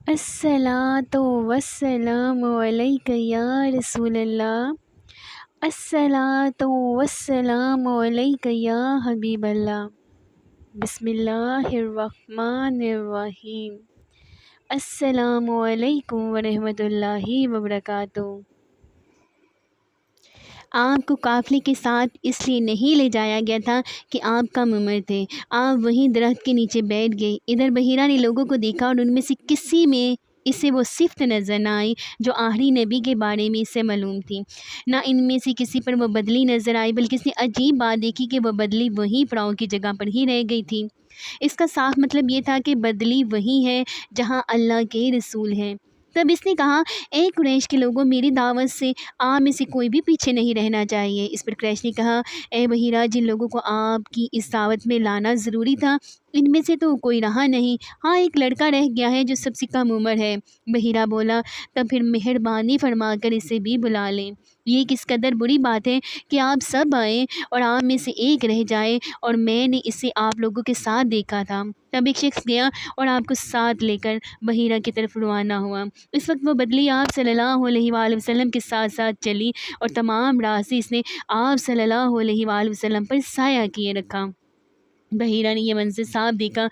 الصلاۃ والسلام علیک یا رسول اللہ، الصلاۃ والسلام علیک یا حبیب اللہ۔ بسم اللہ الرحمن الرحیم۔ السلام علیکم ورحمۃ اللہ وبرکاتہ۔ آپ کو قافلے کے ساتھ اس لیے نہیں لے جایا گیا تھا کہ آپ کم عمر تھے، آپ وہیں درخت کے نیچے بیٹھ گئے۔ ادھر بحیرہ نے لوگوں کو دیکھا اور ان میں سے کسی میں اسے وہ صفت نظر نہ آئی جو آخری نبی کے بارے میں اسے معلوم تھی، نہ ان میں سے کسی پر وہ بدلی نظر آئی، بلکہ اس نے عجیب بات دیکھی کہ وہ بدلی وہیں پڑاؤں کی جگہ پر ہی رہ گئی تھی۔ اس کا صاف مطلب یہ تھا کہ بدلی وہی ہے جہاں اللہ کے رسول ہیں۔ تب اس نے کہا، اے قریش کے لوگوں، میری دعوت سے آپ میں سے کوئی بھی پیچھے نہیں رہنا چاہیے۔ اس پر قریش نے کہا، اے بحیرہ، جن لوگوں کو آپ کی اس دعوت میں لانا ضروری تھا ان میں سے تو کوئی رہا نہیں، ہاں ایک لڑکا رہ گیا ہے جو سب سے کم عمر ہے۔ بحیرہ بولا، تب پھر مہربانی فرما کر اسے بھی بلا لیں۔ یہ کس قدر بری بات ہے کہ آپ سب آئیں اور آپ میں سے ایک رہ جائے، اور میں نے اسے آپ لوگوں کے ساتھ دیکھا تھا۔ تب ایک شخص گیا اور آپ کو ساتھ لے کر بحیرہ کی طرف روانہ ہوا۔ اس وقت وہ بدلی آپ صلی اللہ علیہ وآلہ وسلم کے ساتھ ساتھ چلی اور تمام راستے اس نے آپ صلی اللہ علیہ وآلہ وسلم پر سایہ کیے رکھا۔ بحیرہ نے یہ منظر صاف دیکھا،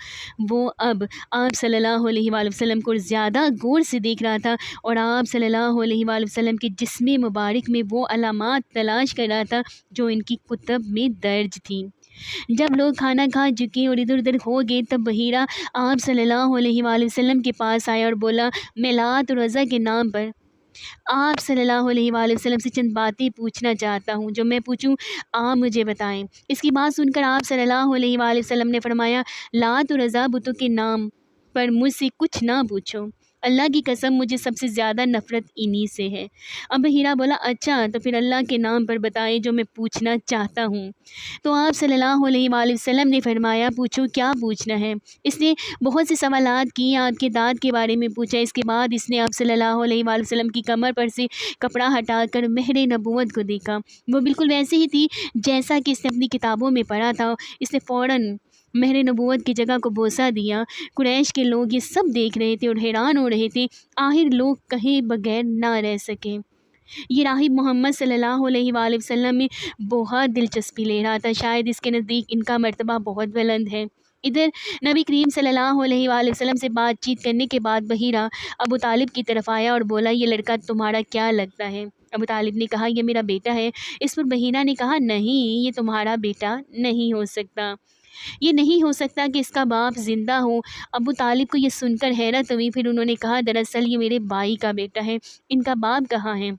وہ اب آپ صلی اللہ علیہ وآلہ وسلم کو زیادہ غور سے دیکھ رہا تھا اور آپ صلی اللہ علیہ وآلہ وسلم کے جسم مبارک میں وہ علامات تلاش کر رہا تھا جو ان کی کتب میں درج تھیں۔ جب لوگ کھانا کھا چکے اور ادھر ادھر ہو گئے، تب بحیرہ آپ صلی اللہ علیہ وآلہ وسلم کے پاس آیا اور بولا، میں لات اور عزیٰ کے نام پر آپ صلی اللہ علیہ وآلہ وسلم سے چند باتیں پوچھنا چاہتا ہوں، جو میں پوچھوں آپ مجھے بتائیں۔ اس کی بات سن کر آپ صلی اللہ علیہ وآلہ وسلم نے فرمایا، لات اور عزیٰ بتوں کے نام پر مجھ سے کچھ نہ پوچھو، اللہ کی قسم مجھے سب سے زیادہ نفرت انہی سے ہے۔ اب بحیرہ بولا، اچھا تو پھر اللہ کے نام پر بتائیں جو میں پوچھنا چاہتا ہوں۔ تو آپ صلی اللہ علیہ وآلہ وسلم نے فرمایا، پوچھو کیا پوچھنا ہے۔ اس نے بہت سے سوالات کیے، آپ کے دانت کے بارے میں پوچھا۔ اس کے بعد اس نے آپ صلی اللہ علیہ وآلہ وسلم کی کمر پر سے کپڑا ہٹا کر مہر نبوت کو دیکھا، وہ بالکل ویسے ہی تھی جیسا کہ اس نے اپنی کتابوں میں پڑھا تھا۔ اس نے فوراً مہر نبوت کی جگہ کو بوسہ دیا۔ قریش کے لوگ یہ سب دیکھ رہے تھے اور حیران ہو رہے تھے، آخر لوگ کہیں بغیر نہ رہ سکے۔ یہ راہب محمد صلی اللہ علیہ وآلہ وسلم میں بہت دلچسپی لے رہا تھا، شاید اس کے نزدیک ان کا مرتبہ بہت بلند ہے۔ ادھر نبی کریم صلی اللہ علیہ وآلہ وسلم سے بات چیت کرنے کے بعد بحیرہ ابو طالب کی طرف آیا اور بولا، یہ لڑکا تمہارا کیا لگتا ہے؟ ابو طالب نے کہا، یہ میرا بیٹا ہے۔ اس پر بحیرہ نے کہا، نہیں، یہ تمہارا بیٹا نہیں ہو سکتا، یہ نہیں ہو سکتا کہ اس کا باپ زندہ ہو۔ ابو طالب کو یہ سن کر حیرت ہوئی، پھر انہوں نے کہا، دراصل یہ میرے بھائی کا بیٹا ہے، ان کا باپ کہاں ہے؟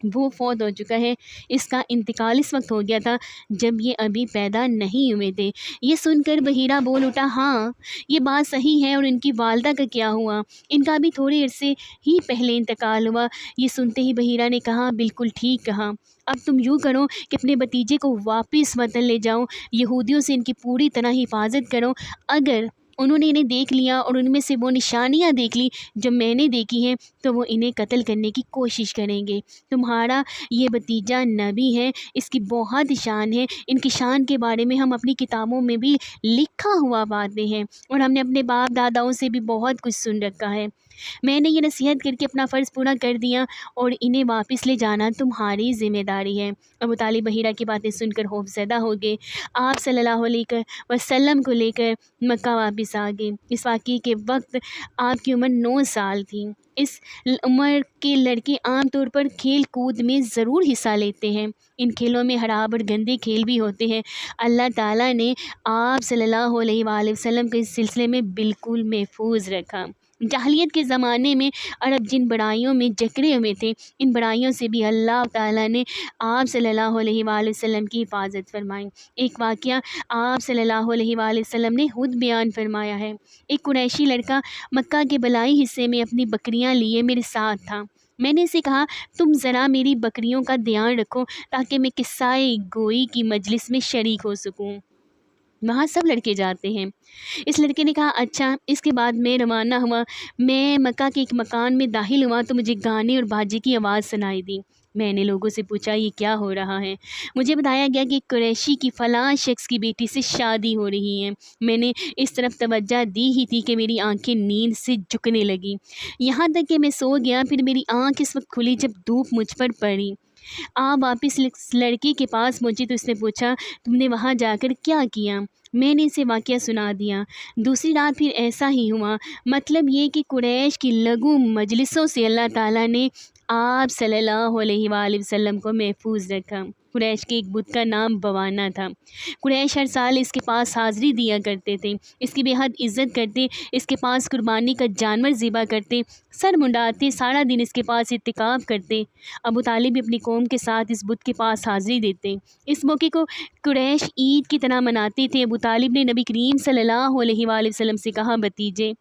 وہ فوت ہو چکا ہے، اس کا انتقال اس وقت ہو گیا تھا جب یہ ابھی پیدا نہیں ہوئے تھے۔ یہ سن کر بحیرہ بول اٹھا، ہاں یہ بات صحیح ہے، اور ان کی والدہ کا کیا ہوا؟ ان کا بھی تھوڑے عرصے ہی پہلے انتقال ہوا۔ یہ سنتے ہی بحیرہ نے کہا، بالکل ٹھیک کہا، اب تم یوں کرو کہ اپنے بھتیجے کو واپس وطن لے جاؤ، یہودیوں سے ان کی پوری طرح حفاظت کرو، اگر انہوں نے انہیں دیکھ لیا اور ان میں سے وہ نشانیاں دیکھ لی جو میں نے دیکھی ہیں تو وہ انہیں قتل کرنے کی کوشش کریں گے۔ تمہارا یہ بھتیجا نبی ہے، اس کی بہت شان ہے، ان کی شان کے بارے میں ہم اپنی کتابوں میں بھی لکھا ہوا پاتے ہیں، اور ہم نے اپنے باپ داداؤں سے بھی بہت کچھ سن رکھا ہے۔ میں نے یہ نصیحت کر کے اپنا فرض پورا کر دیا، اور انہیں واپس لے جانا تمہاری ذمہ داری ہے۔ ابو طالب بحیرہ کی باتیں سن کر خوف زدہ ہو گئے۔ آپ صلی اللہ علیہ وسلم کو لے کر مکہ واپس آ گئے۔ اس واقعے کے وقت آپ کی عمر 9 سال تھی۔ اس عمر کے لڑکے عام طور پر کھیل کود میں ضرور حصہ لیتے ہیں، ان کھیلوں میں خراب اور گندے کھیل بھی ہوتے ہیں۔ اللہ تعالیٰ نے آپ صلی اللہ علیہ وآلہ وسلم کو اس سلسلے میں بالکل محفوظ رکھا۔ جاہلیت کے زمانے میں عرب جن بڑائیوں میں جکڑے ہوئے تھے، ان بڑائیوں سے بھی اللہ تعالیٰ نے آپ صلی اللہ علیہ وآلہ وسلم کی حفاظت فرمائی۔ ایک واقعہ آپ صلی اللہ علیہ وآلہ وسلم نے خود بیان فرمایا ہے۔ ایک قریشی لڑکا مکہ کے بالائی حصے میں اپنی بکریاں لیے میرے ساتھ تھا۔ میں نے اسے کہا، تم ذرا میری بکریوں کا دھیان رکھو تاکہ میں قصہ گوئی کی مجلس میں شریک ہو سکوں، وہاں سب لڑکے جاتے ہیں۔ اس لڑکے نے کہا، اچھا۔ اس کے بعد میں روانہ ہوا۔ میں مکہ کے ایک مکان میں داخل ہوا تو مجھے گانے اور باجے کی آواز سنائی دی۔ میں نے لوگوں سے پوچھا یہ کیا ہو رہا ہے؟ مجھے بتایا گیا کہ قریشی کی فلاں شخص کی بیٹی سے شادی ہو رہی ہے۔ میں نے اس طرف توجہ دی ہی تھی کہ میری آنکھیں نیند سے جھکنے لگیں، یہاں تک کہ میں سو گیا۔ پھر میری آنکھ اس وقت کھلی جب دھوپ مجھ پر پڑی۔ آپ واپس لڑکی کے پاس پہنچی تو اس نے پوچھا تم نے وہاں جا کر کیا کیا؟ میں نے اسے واقعہ سنا دیا۔ دوسری رات پھر ایسا ہی ہوا۔ مطلب یہ کہ قریش کی لغو مجلسوں سے اللہ تعالیٰ نے آپ صلی اللہ علیہ وآلہ وسلم کو محفوظ رکھا۔ قریش کے ایک بت کا نام بوانا تھا۔ قریش ہر سال اس کے پاس حاضری دیا کرتے تھے، اس کی بے حد عزت کرتے، اس کے پاس قربانی کا جانور ذبح کرتے، سر منڈاتے، سارا دن اس کے پاس اعتکاف کرتے۔ ابو طالب بھی اپنی قوم کے ساتھ اس بت کے پاس حاضری دیتے۔ اس موقع کو قریش عید کی طرح مناتے تھے۔ ابو طالب نے نبی کریم صلی اللہ علیہ وآلہ وسلم سے کہا بھتیجے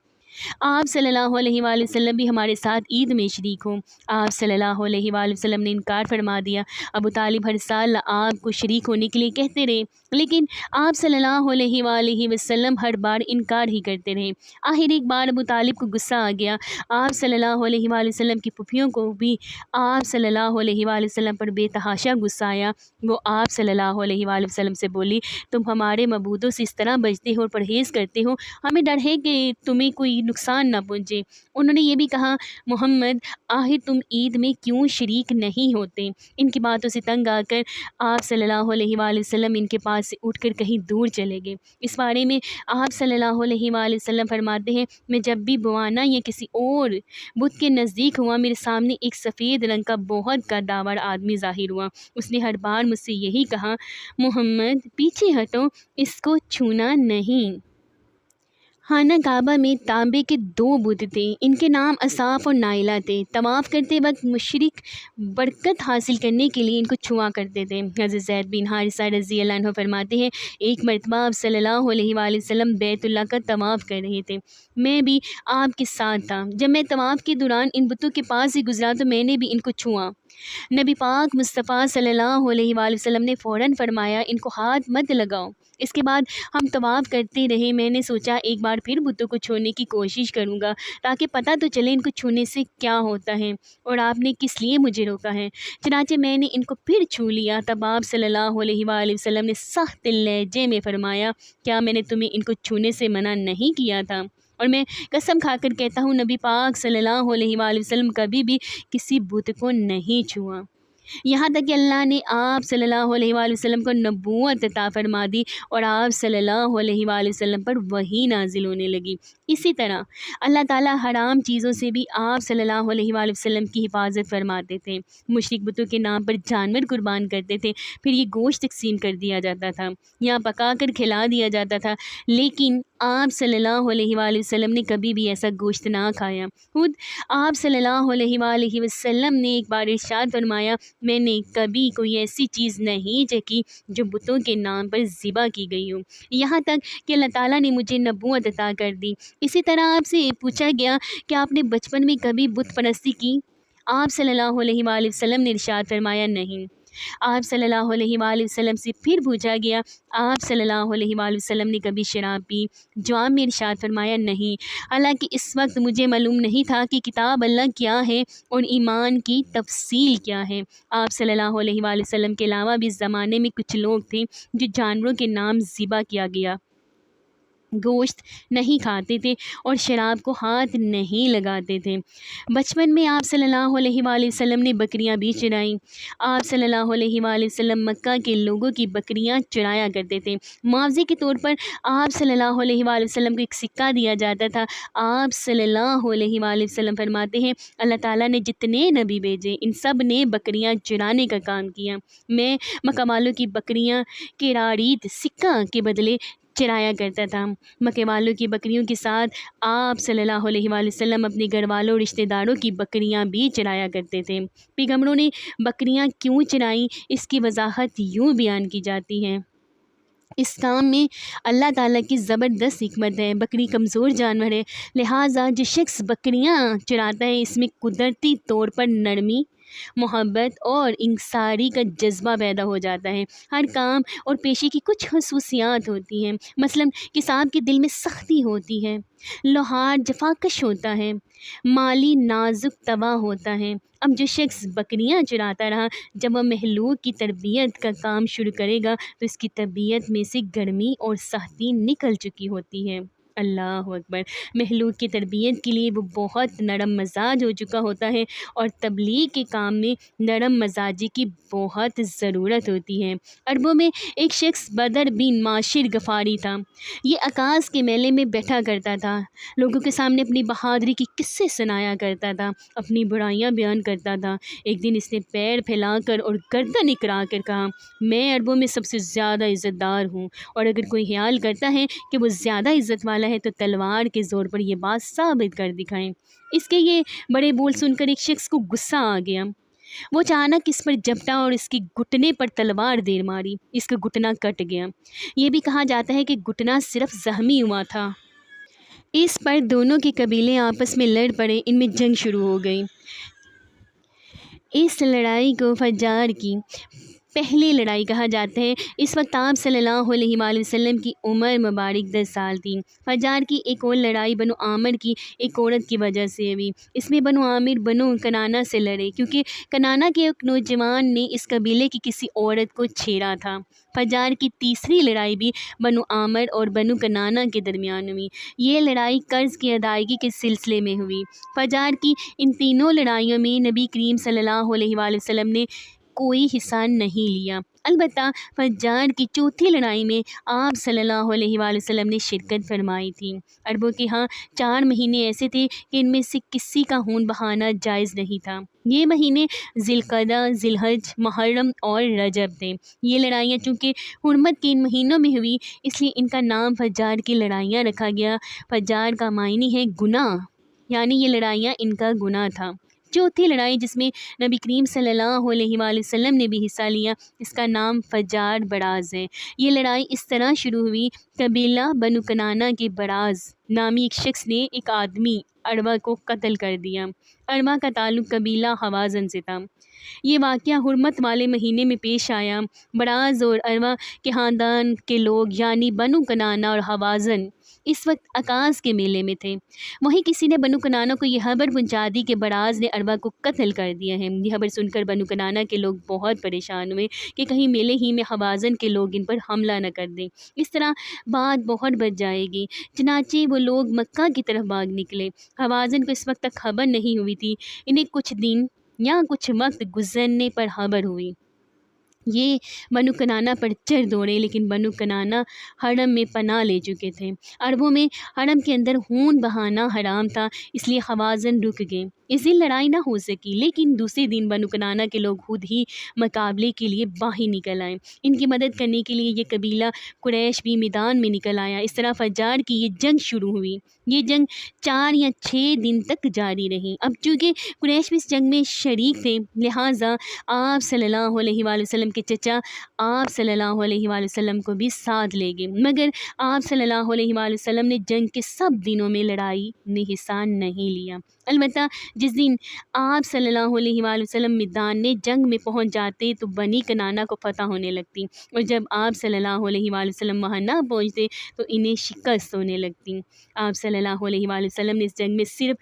آپ صلی اللہ علیہ وآلہ وسلم بھی ہمارے ساتھ عید میں شریک ہوں۔ آپ صلی اللہ علیہ وآلہ وسلم نے انکار فرما دیا۔ ابو طالب ہر سال آپ کو شریک ہونے کے لیے کہتے رہے، لیکن آپ صلی اللہ علیہ وآلہ وسلم ہر بار انکار ہی کرتے رہے۔ آخر ایک بار ابو طالب کو غصہ آ گیا۔ آپ صلی اللہ علیہ وآلہ وسلم کی پھوپھیوں کو بھی آپ صلی اللہ علیہ وآلہ وسلم پر بے تحاشا غصہ آیا۔ وہ آپ صلی اللہ علیہ وآلہ وسلم سے بولی تم ہمارے معبودوں سے اس طرح بچتے ہو اور پرہیز کرتے ہو، ہمیں ڈر ہے کہ تمہیں کوئی نقصان نہ پہنچے۔ انہوں نے یہ بھی کہا محمد آخر تم عید میں کیوں شریک نہیں ہوتے؟ ان کی باتوں سے تنگ آ کر آپ صلی اللہ علیہ وآلہ وسلم ان کے پاس سے اٹھ کر کہیں دور چلے گئے۔ اس بارے میں آپ صلی اللہ علیہ وآلہ وسلم فرماتے ہیں میں جب بھی بوانا یا کسی اور بت کے نزدیک ہوا میرے سامنے ایک سفید رنگ کا بہت قداور آدمی ظاہر ہوا۔ اس نے ہر بار مجھ سے یہی کہا محمد پیچھے ہٹو، اس کو چھونا نہیں۔ خانہ کعبہ میں تانبے کے 2 بت تھے، ان کے نام اصاف اور نائلہ تھے۔ طواف کرتے وقت مشرک برکت حاصل کرنے کے لیے ان کو چھوا کرتے تھے۔ حضرت زید بن حارثہ رضی اللہ عنہ فرماتے ہیں ایک مرتبہ آپ صلی اللہ علیہ وآلہ وسلم بیت اللہ کا طواف کر رہے تھے، میں بھی آپ کے ساتھ تھا۔ جب میں طواف کے دوران ان بتوں کے پاس سے گزرا تو میں نے بھی ان کو چھوا۔ نبی پاک مصطفیٰ صلی اللہ علیہ وآلہ وسلم نے فوراً فرمایا ان کو ہاتھ مت لگاؤ۔ اس کے بعد ہم طواف کرتے رہے۔ میں نے سوچا ایک بار پھر بتوں کو چھونے کی کوشش کروں گا تاکہ پتہ تو چلے ان کو چھونے سے کیا ہوتا ہے اور آپ نے کس لیے مجھے روکا ہے۔ چنانچہ میں نے ان کو پھر چھو لیا۔ تب آپ صلی اللہ علیہ وآلہ وسلم نے سخت لہجے میں فرمایا کیا میں نے تمہیں ان کو چھونے سے منع نہیں کیا تھا؟ اور میں قسم کھا کر کہتا ہوں نبی پاک صلی اللہ علیہ وآلہ وسلم کبھی بھی کسی بت کو نہیں چھوا، یہاں تک کہ اللہ نے آپ صلی اللہ علیہ وآلہ وسلم کو نبوت عطا فرما دی اور آپ صلی اللہ علیہ وآلہ وسلم پر وحی نازل ہونے لگی۔ اسی طرح اللہ تعالیٰ حرام چیزوں سے بھی آپ صلی اللہ علیہ وآلہ وسلم کی حفاظت فرماتے تھے۔ مشرک بتوں کے نام پر جانور قربان کرتے تھے، پھر یہ گوشت تقسیم کر دیا جاتا تھا یا پکا کر کھلا دیا جاتا تھا، لیکن آپ صلی اللہ علیہ وآلہ وسلم نے کبھی بھی ایسا گوشت نہ کھایا۔ خود آپ صلی اللہ علیہ وآلہ وسلم نے ایک بار ارشاد فرمایا میں نے کبھی کوئی ایسی چیز نہیں چکھی جو بتوں کے نام پر ذبح کی گئی ہو، یہاں تک کہ اللہ تعالیٰ نے مجھے نبوت عطا کر دی۔ اسی طرح آپ سے پوچھا گیا کہ آپ نے بچپن میں کبھی بت پرستی کی؟ آپ صلی اللہ علیہ وآلہ وسلم نے ارشاد فرمایا نہیں۔ آپ صلی اللہ علیہ وآلہ وسلم سے پھر پوچھا گیا آپ صلی اللہ علیہ وآلہ وسلم نے کبھی شراب پی؟ جواب میں ارشاد فرمایا نہیں، حالانکہ اس وقت مجھے معلوم نہیں تھا کہ کتاب اللہ کیا ہے اور ایمان کی تفصیل کیا ہے۔ آپ صلی اللہ علیہ وآلہ وسلم کے علاوہ بھی اس زمانے میں کچھ لوگ تھے جو جانوروں کے نام ذبح کیا گیا گوشت نہیں کھاتے تھے اور شراب کو ہاتھ نہیں لگاتے تھے۔ بچپن میں آپ صلی اللہ علیہ وآلہ وسلم نے بکریاں بھی چرائیں۔ آپ صلی اللہ علیہ وآلہ وسلم مکہ کے لوگوں کی بکریاں چرایا کرتے تھے۔ معاوضے کے طور پر آپ صلی اللہ علیہ وآلہ وسلم کو ایک سکہ دیا جاتا تھا۔ آپ صلی اللہ علیہ وآلہ وسلم فرماتے ہیں اللہ تعالیٰ نے جتنے نبی بھیجے ان سب نے بکریاں چرانے کا کام کیا، میں مکہ والوں کی بکریاں کراریت سکہ کے بدلے چرایا کرتا تھا۔ مکے والوں کی بکریوں کے ساتھ آپ صلی اللہ علیہ وآلہ وسلم اپنے گھر والوں رشتہ داروں کی بکریاں بھی چرایا کرتے تھے۔ پیغمبروں نے بکریاں کیوں چرائیں اس کی وضاحت یوں بیان کی جاتی ہے اس کام میں اللہ تعالیٰ کی زبردست حکمت ہے۔ بکری کمزور جانور ہے، لہٰذا جو شخص بکریاں چراتا ہے اس میں قدرتی طور پر نرمی محبت اور انکساری کا جذبہ پیدا ہو جاتا ہے۔ ہر کام اور پیشے کی کچھ خصوصیات ہوتی ہیں، مثلاً کسان کے دل میں سختی ہوتی ہے، لوہار جفاکش ہوتا ہے، مالی نازک طبع ہوتا ہے۔ اب جو شخص بکریاں چراتا رہا، جب وہ مخلوق کی تربیت کا کام شروع کرے گا تو اس کی طبیعت میں سے گرمی اور سختی نکل چکی ہوتی ہے۔ اللہ اکبر! مخلوق کی تربیت کے لیے وہ بہت نرم مزاج ہو چکا ہوتا ہے، اور تبلیغ کے کام میں نرم مزاجی کی بہت ضرورت ہوتی ہے۔ عربوں میں ایک شخص بدر بن معاشر غفاری تھا۔ یہ عکاظ کے میلے میں بیٹھا کرتا تھا، لوگوں کے سامنے اپنی بہادری کی قصے سنایا کرتا تھا، اپنی برائیاں بیان کرتا تھا۔ ایک دن اس نے پیر پھیلا کر اور گردن اکڑا کر کہا، میں عربوں میں سب سے زیادہ عزت دار ہوں، اور اگر کوئی خیال کرتا ہے کہ وہ زیادہ عزت والا ہے تو تلوار کے زور پر یہ بات ثابت کر دکھائیں۔ اس کے یہ بڑے بول سن کر ایک شخص کو غصہ آ گیا۔ وہ اچانک اس پر جھپٹا اور اس کے گھٹنے پر تلوار دے ماری۔ اس کا گھٹنا کٹ گیا۔ یہ بھی کہا جاتا ہے کہ گھٹنا صرف زخمی ہوا تھا۔ اس پر دونوں کے قبیلے آپس میں لڑ پڑے، ان میں جنگ شروع ہو گئی۔ اس لڑائی کو فجار کی پہلی لڑائی کہا جاتا ہے۔ اس وقت آپ صلی اللہ علیہ وآلہ وسلم کی عمر مبارک 10 سال تھی۔ فجار کی ایک اور لڑائی بنو عامر کی ایک عورت کی وجہ سے ہوئی۔ اس میں بنو عامر بنو کنانہ سے لڑے، کیونکہ کنانہ کے ایک نوجوان نے اس قبیلے کی کسی عورت کو چھیڑا تھا۔ فجار کی تیسری لڑائی بھی بنو عامر اور بنو کنانہ کے درمیان ہوئی۔ یہ لڑائی قرض کی ادائیگی کے سلسلے میں ہوئی۔ فجار کی ان تینوں لڑائیوں میں نبی کریم صلی اللہ علیہ وآلہ وسلم نے کوئی حصہ نہیں لیا، البتہ فجار کی چوتھی لڑائی میں آپ صلی اللہ علیہ وآلہ وسلم نے شرکت فرمائی تھی۔ عربوں کے ہاں 4 مہینے ایسے تھے کہ ان میں سے کسی کا خون بہانا جائز نہیں تھا۔ یہ مہینے ذی القعدہ، ذی الحج، محرم اور رجب تھے۔ یہ لڑائیاں چونکہ حرمت کے ان مہینوں میں ہوئی، اس لیے ان کا نام فجار کی لڑائیاں رکھا گیا۔ فجار کا معنی ہے گناہ، یعنی یہ لڑائیاں ان کا گناہ تھا۔ چوتھی لڑائی جس میں نبی کریم صلی اللہ علیہ وآلہ وسلم نے بھی حصہ لیا، اس کا نام فجار براز ہے۔ یہ لڑائی اس طرح شروع ہوئی، قبیلہ بنو کنانہ کے براز نامی ایک شخص نے ایک آدمی اروا کو قتل کر دیا۔ اروا کا تعلق قبیلہ حوازن سے تھا۔ یہ واقعہ حرمت والے مہینے میں پیش آیا۔ براز اور اروا کے خاندان کے لوگ یعنی بنو کنانہ اور حوازن اس وقت عکاظ کے میلے میں تھے۔ وہیں کسی نے بنو کنانہ کو یہ خبر پہنچا دی کہ براز نے اروا کو قتل کر دیا ہے۔ یہ خبر سن کر بنو کنانہ کے لوگ بہت پریشان ہوئے کہ کہیں میلے ہی میں حوازن کے لوگ ان پر حملہ نہ کر دیں، اس طرح بات بہت بڑھ جائے گی۔ چنانچہ وہ لوگ مکہ کی طرف بھاگ نکلے۔ حوازن کو اس وقت تک خبر نہیں ہوئی تھی۔ انہیں کچھ دن یا کچھ وقت گزرنے پر خبر ہوئی۔ یہ بنو کنانہ پر چڑھ دوڑے، لیکن بنو کنانہ حرم میں پناہ لے چکے تھے۔ عربوں میں حرم کے اندر خون بہانا حرام تھا، اس لیے حوازن رک گئے۔ اس دن لڑائی نہ ہو سکی، لیکن دوسرے دن بنو کنانہ کے لوگ خود ہی مقابلے کے لیے باہر نکل آئے۔ ان کی مدد کرنے کے لیے یہ قبیلہ قریش بھی میدان میں نکل آیا۔ اس طرح فجار کی یہ جنگ شروع ہوئی۔ یہ جنگ 4 یا 6 دن تک جاری رہی۔ اب چونکہ قریش بھی اس جنگ میں شریک تھے، لہٰذا آپ صلی اللہ علیہ وآلہ وسلم کے چچا آپ صلی اللہ علیہ وآلہ وسلم کو بھی ساتھ لے گئے، مگر آپ صلی اللہ علیہ وآلہ وسلم نے جنگ کے سب دنوں میں لڑائی میں حصہ نہیں لیا۔ البتہ جس دن آپ صلی اللہ علیہ وآلہ وسلم میدان جنگ میں پہنچ جاتے تو بنی کنانہ کو فتح ہونے لگتی، اور جب آپ صلی اللہ علیہ وآلہ وسلم وہاں نہ پہنچتے تو انہیں شکست ہونے لگتی۔ آپ صلی اللہ علیہ وآلہ وسلم نے اس جنگ میں صرف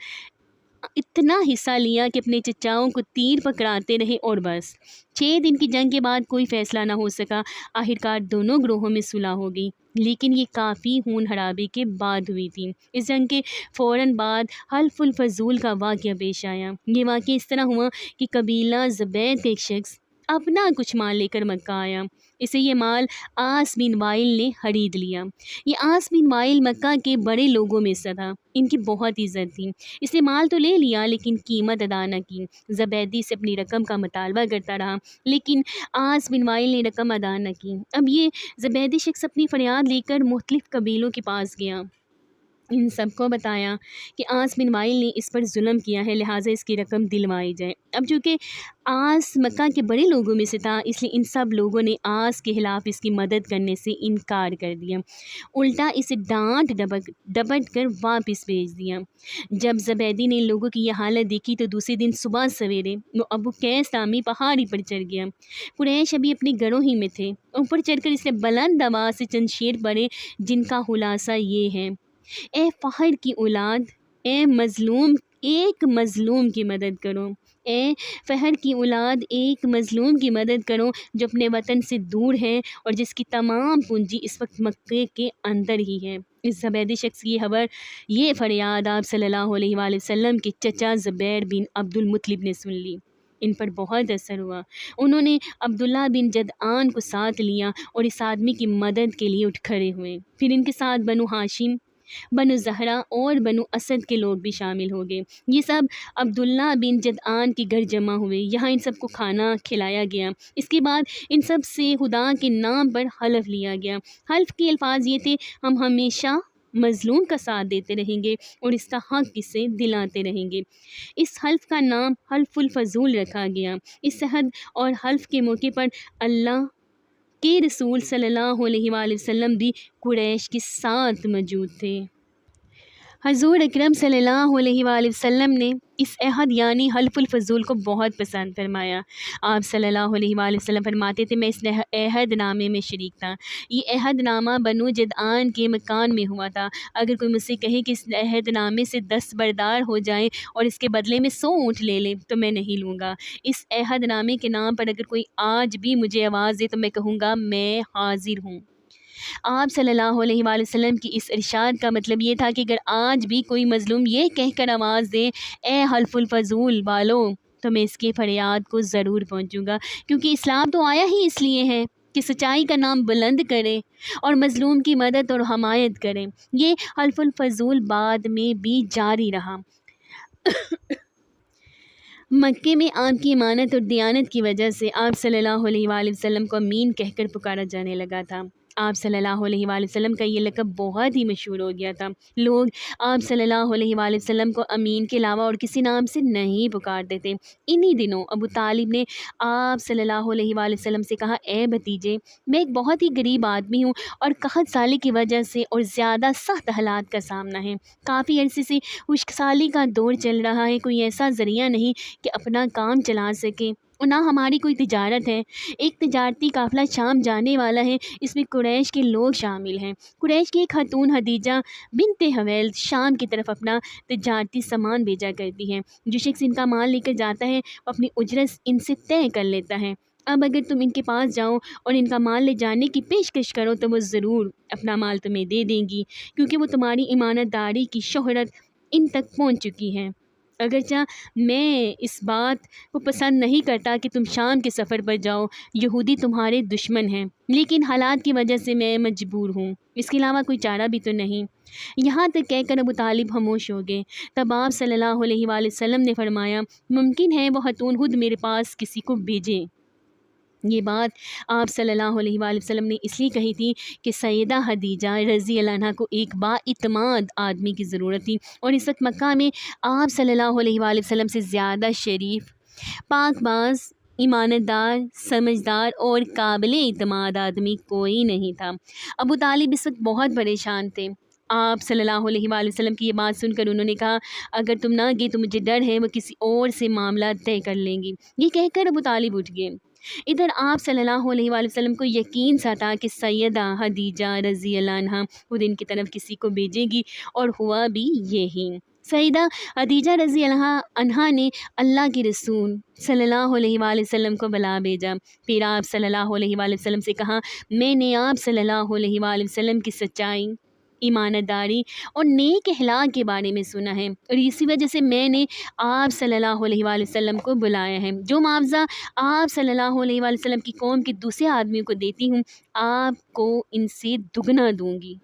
اتنا حصہ لیا کہ اپنے چچاؤں کو تیر پکڑاتے رہے اور بس۔ 6 دن کی جنگ کے بعد کوئی فیصلہ نہ ہو سکا۔ آخرکار دونوں گروہوں میں صلح ہو گئی، لیکن یہ کافی خون خرابی کے بعد ہوئی تھی۔ اس جنگ کے فوراً بعد حلف الفضول کا واقعہ پیش آیا۔ یہ واقعہ اس طرح ہوا کہ قبیلہ زبید کا ایک شخص اپنا کچھ مال لے کر مکہ آیا۔ اسے یہ مال عاص بن وائل نے خرید لیا۔ یہ عاص بن وائل مکہ کے بڑے لوگوں میں سے تھا، ان کی بہت عزت تھی۔ اس نے مال تو لے لیا لیکن قیمت ادا نہ کی۔ زبیدی سے اپنی رقم کا مطالبہ کرتا رہا، لیکن عاص بن وائل نے رقم ادا نہ کی۔ اب یہ زبیدی شخص اپنی فریاد لے کر مختلف قبیلوں کے پاس گیا۔ ان سب کو بتایا کہ آس بن وائل نے اس پر ظلم کیا ہے، لہٰذا اس کی رقم دلوائی جائے۔ اب چونکہ آس مکہ کے بڑے لوگوں میں سے تھا، اس لیے ان سب لوگوں نے آس کے خلاف اس کی مدد کرنے سے انکار کر دیا، الٹا اسے ڈانٹ ڈپٹ کر واپس بھیج دیا۔ جب زبیدی نے ان لوگوں کی یہ حالت دیکھی تو دوسرے دن صبح سویرے وہ ابو قیس نامی پہاڑی پر چڑھ گیا۔ قریش ابھی اپنے گھروں ہی میں تھے۔ اوپر چڑھ کر اس نے بلند آواز سے چند شعر پڑھے، جن کا خلاصہ یہ ہے: اے فخر کی اولاد، اے مظلوم، ایک مظلوم کی مدد کرو، اے فخر کی اولاد، ایک مظلوم کی مدد کرو جو اپنے وطن سے دور ہے اور جس کی تمام پونجی اس وقت مکے کے اندر ہی ہے۔ اس زبیدی شخص کی خبر، یہ فریاد آپ صلی اللہ علیہ وآلہ وسلم کے چچا زبیر بن عبد المطلب نے سن لی۔ ان پر بہت اثر ہوا۔ انہوں نے عبداللہ بن جدعان کو ساتھ لیا اور اس آدمی کی مدد کے لیے اٹھ کھڑے ہوئے۔ پھر ان کے ساتھ بنو ہاشم، بنو زہرا اور بنو اسد کے لوگ بھی شامل ہو گئے۔ یہ سب عبداللہ بن جدعان کے گھر جمع ہوئے، یہاں ان سب کو کھانا کھلایا گیا۔ اس کے بعد ان سب سے خدا کے نام پر حلف لیا گیا۔ حلف کے الفاظ یہ تھے: ہم ہمیشہ مظلوم کا ساتھ دیتے رہیں گے اور اس کا حق اسے دلاتے رہیں گے۔ اس حلف کا نام حلف الفضول رکھا گیا۔ اس عہد اور حلف کے موقع پر اللہ کے رسول صلی اللہ علیہ وآلہ وسلم بھی قریش کے ساتھ موجود تھے۔ حضور اکرم صلی اللہ علیہ وآلہ وسلم نے اس عہد یعنی حلف الفضول کو بہت پسند فرمایا۔ آپ صلی اللہ علیہ وآلہ وسلم فرماتے تھے: میں اس عہد نامے میں شریک تھا۔ یہ عہد نامہ بنو جدعان کے مکان میں ہوا تھا۔ اگر کوئی مجھ سے کہے کہ اس عہد نامے سے 10 بردار ہو جائیں اور اس کے بدلے میں 100 اونٹ لے لے تو میں نہیں لوں گا۔ اس عہد نامے کے نام پر اگر کوئی آج بھی مجھے آواز دے تو میں کہوں گا میں حاضر ہوں۔ آپ صلی اللہ علیہ وآلہ وسلم کی اس ارشاد کا مطلب یہ تھا کہ اگر آج بھی کوئی مظلوم یہ کہہ کر آواز دے اے حلف الفضول والو، تو میں اس کی فریاد کو ضرور پہنچوں گا، کیونکہ اسلام تو آیا ہی اس لیے ہے کہ سچائی کا نام بلند کرے اور مظلوم کی مدد اور حمایت کرے۔ یہ حلف الفضول بعد میں بھی جاری رہا۔ مکے میں آپ کی امانت اور دیانت کی وجہ سے آپ صلی اللہ علیہ وآلہ وسلم کو امین کہہ کر پکارا جانے لگا تھا۔ آپ صلی اللہ علیہ وآلہ وسلم کا یہ لقب بہت ہی مشہور ہو گیا تھا۔ لوگ آپ صلی اللہ علیہ وآلہ وسلم کو امین کے علاوہ اور کسی نام سے نہیں پکارتے تھے۔ انہی دنوں ابو طالب نے آپ صلی اللہ علیہ وآلہ وسلم سے کہا: اے بھتیجے، میں ایک بہت ہی غریب آدمی ہوں اور قحط سالی کی وجہ سے اور زیادہ سخت حالات کا سامنا ہے۔ کافی عرصے سے خشک سالی کا دور چل رہا ہے، کوئی ایسا ذریعہ نہیں کہ اپنا کام چلا سکے، اور نہ ہماری کوئی تجارت ہے۔ ایک تجارتی قافلہ شام جانے والا ہے، اس میں قریش کے لوگ شامل ہیں۔ قریش کی ایک خاتون حدیجہ بنت حویلد شام کی طرف اپنا تجارتی سامان بھیجا کرتی ہے۔ جو شخص ان کا مال لے کر جاتا ہے وہ اپنی اجرت ان سے طے کر لیتا ہے۔ اب اگر تم ان کے پاس جاؤ اور ان کا مال لے جانے کی پیشکش کرو تو وہ ضرور اپنا مال تمہیں دے دیں گی، کیونکہ وہ تمہاری ایمانت داری کی شہرت ان تک پہنچ چکی ہے۔ اگرچہ میں اس بات کو پسند نہیں کرتا کہ تم شام کے سفر پر جاؤ، یہودی تمہارے دشمن ہیں، لیکن حالات کی وجہ سے میں مجبور ہوں، اس کے علاوہ کوئی چارہ بھی تو نہیں۔ یہاں تک کہہ کر ابو طالب خاموش ہو گئے۔ تب آپ صلی اللہ علیہ وآلہ وسلم نے فرمایا: ممکن ہے وہ خاتون خود میرے پاس کسی کو بھیجے۔ یہ بات آپ صلی اللہ علیہ وآلہ وسلم نے اس لیے کہی تھی کہ سیدہ خدیجہ رضی اللہ عنہا کو ایک بااعتماد آدمی کی ضرورت تھی، اور اس وقت مکہ میں آپ صلی اللہ علیہ وآلہ وسلم سے زیادہ شریف، پاک باز، ایمانت دار، سمجھدار اور قابل اعتماد آدمی کوئی نہیں تھا۔ ابو طالب اس وقت بہت پریشان تھے۔ آپ صلی اللہ علیہ وآلہ وسلم کی یہ بات سن کر انہوں نے کہا: اگر تم نہ گئے تو مجھے ڈر ہے وہ کسی اور سے معاملہ طے کر لیں گی۔ یہ کہہ کر ابو طالب اٹھ گئے۔ ادھر آپ صلی اللہ علیہ وآلہ وسلم کو یقین سا تھا کہ سیدہ خدیجہ رضی اللہ عنہا خود ان کی طرف کسی کو بھیجے گی، اور ہوا بھی یہی۔ سیدہ خدیجہ رضی اللہ عنہا نے اللہ کے رسول صلی اللہ علیہ وآلہ وسلم کو بلا بھیجا۔ پھر آپ صلی اللہ علیہ وآلہ وسلم سے کہا: میں نے آپ صلی اللہ علیہ وآلہ وسلم کی سچائی، ایمانت داری اور نیک اخلاق کے بارے میں سنا ہے، اور اسی وجہ سے میں نے آپ صلی اللہ علیہ وآلہ وسلم کو بلایا ہے۔ جو معاوضہ آپ صلی اللہ علیہ وآلہ وسلم کی قوم کے دوسرے آدمیوں کو دیتی ہوں، آپ کو ان سے دگنا دوں گی۔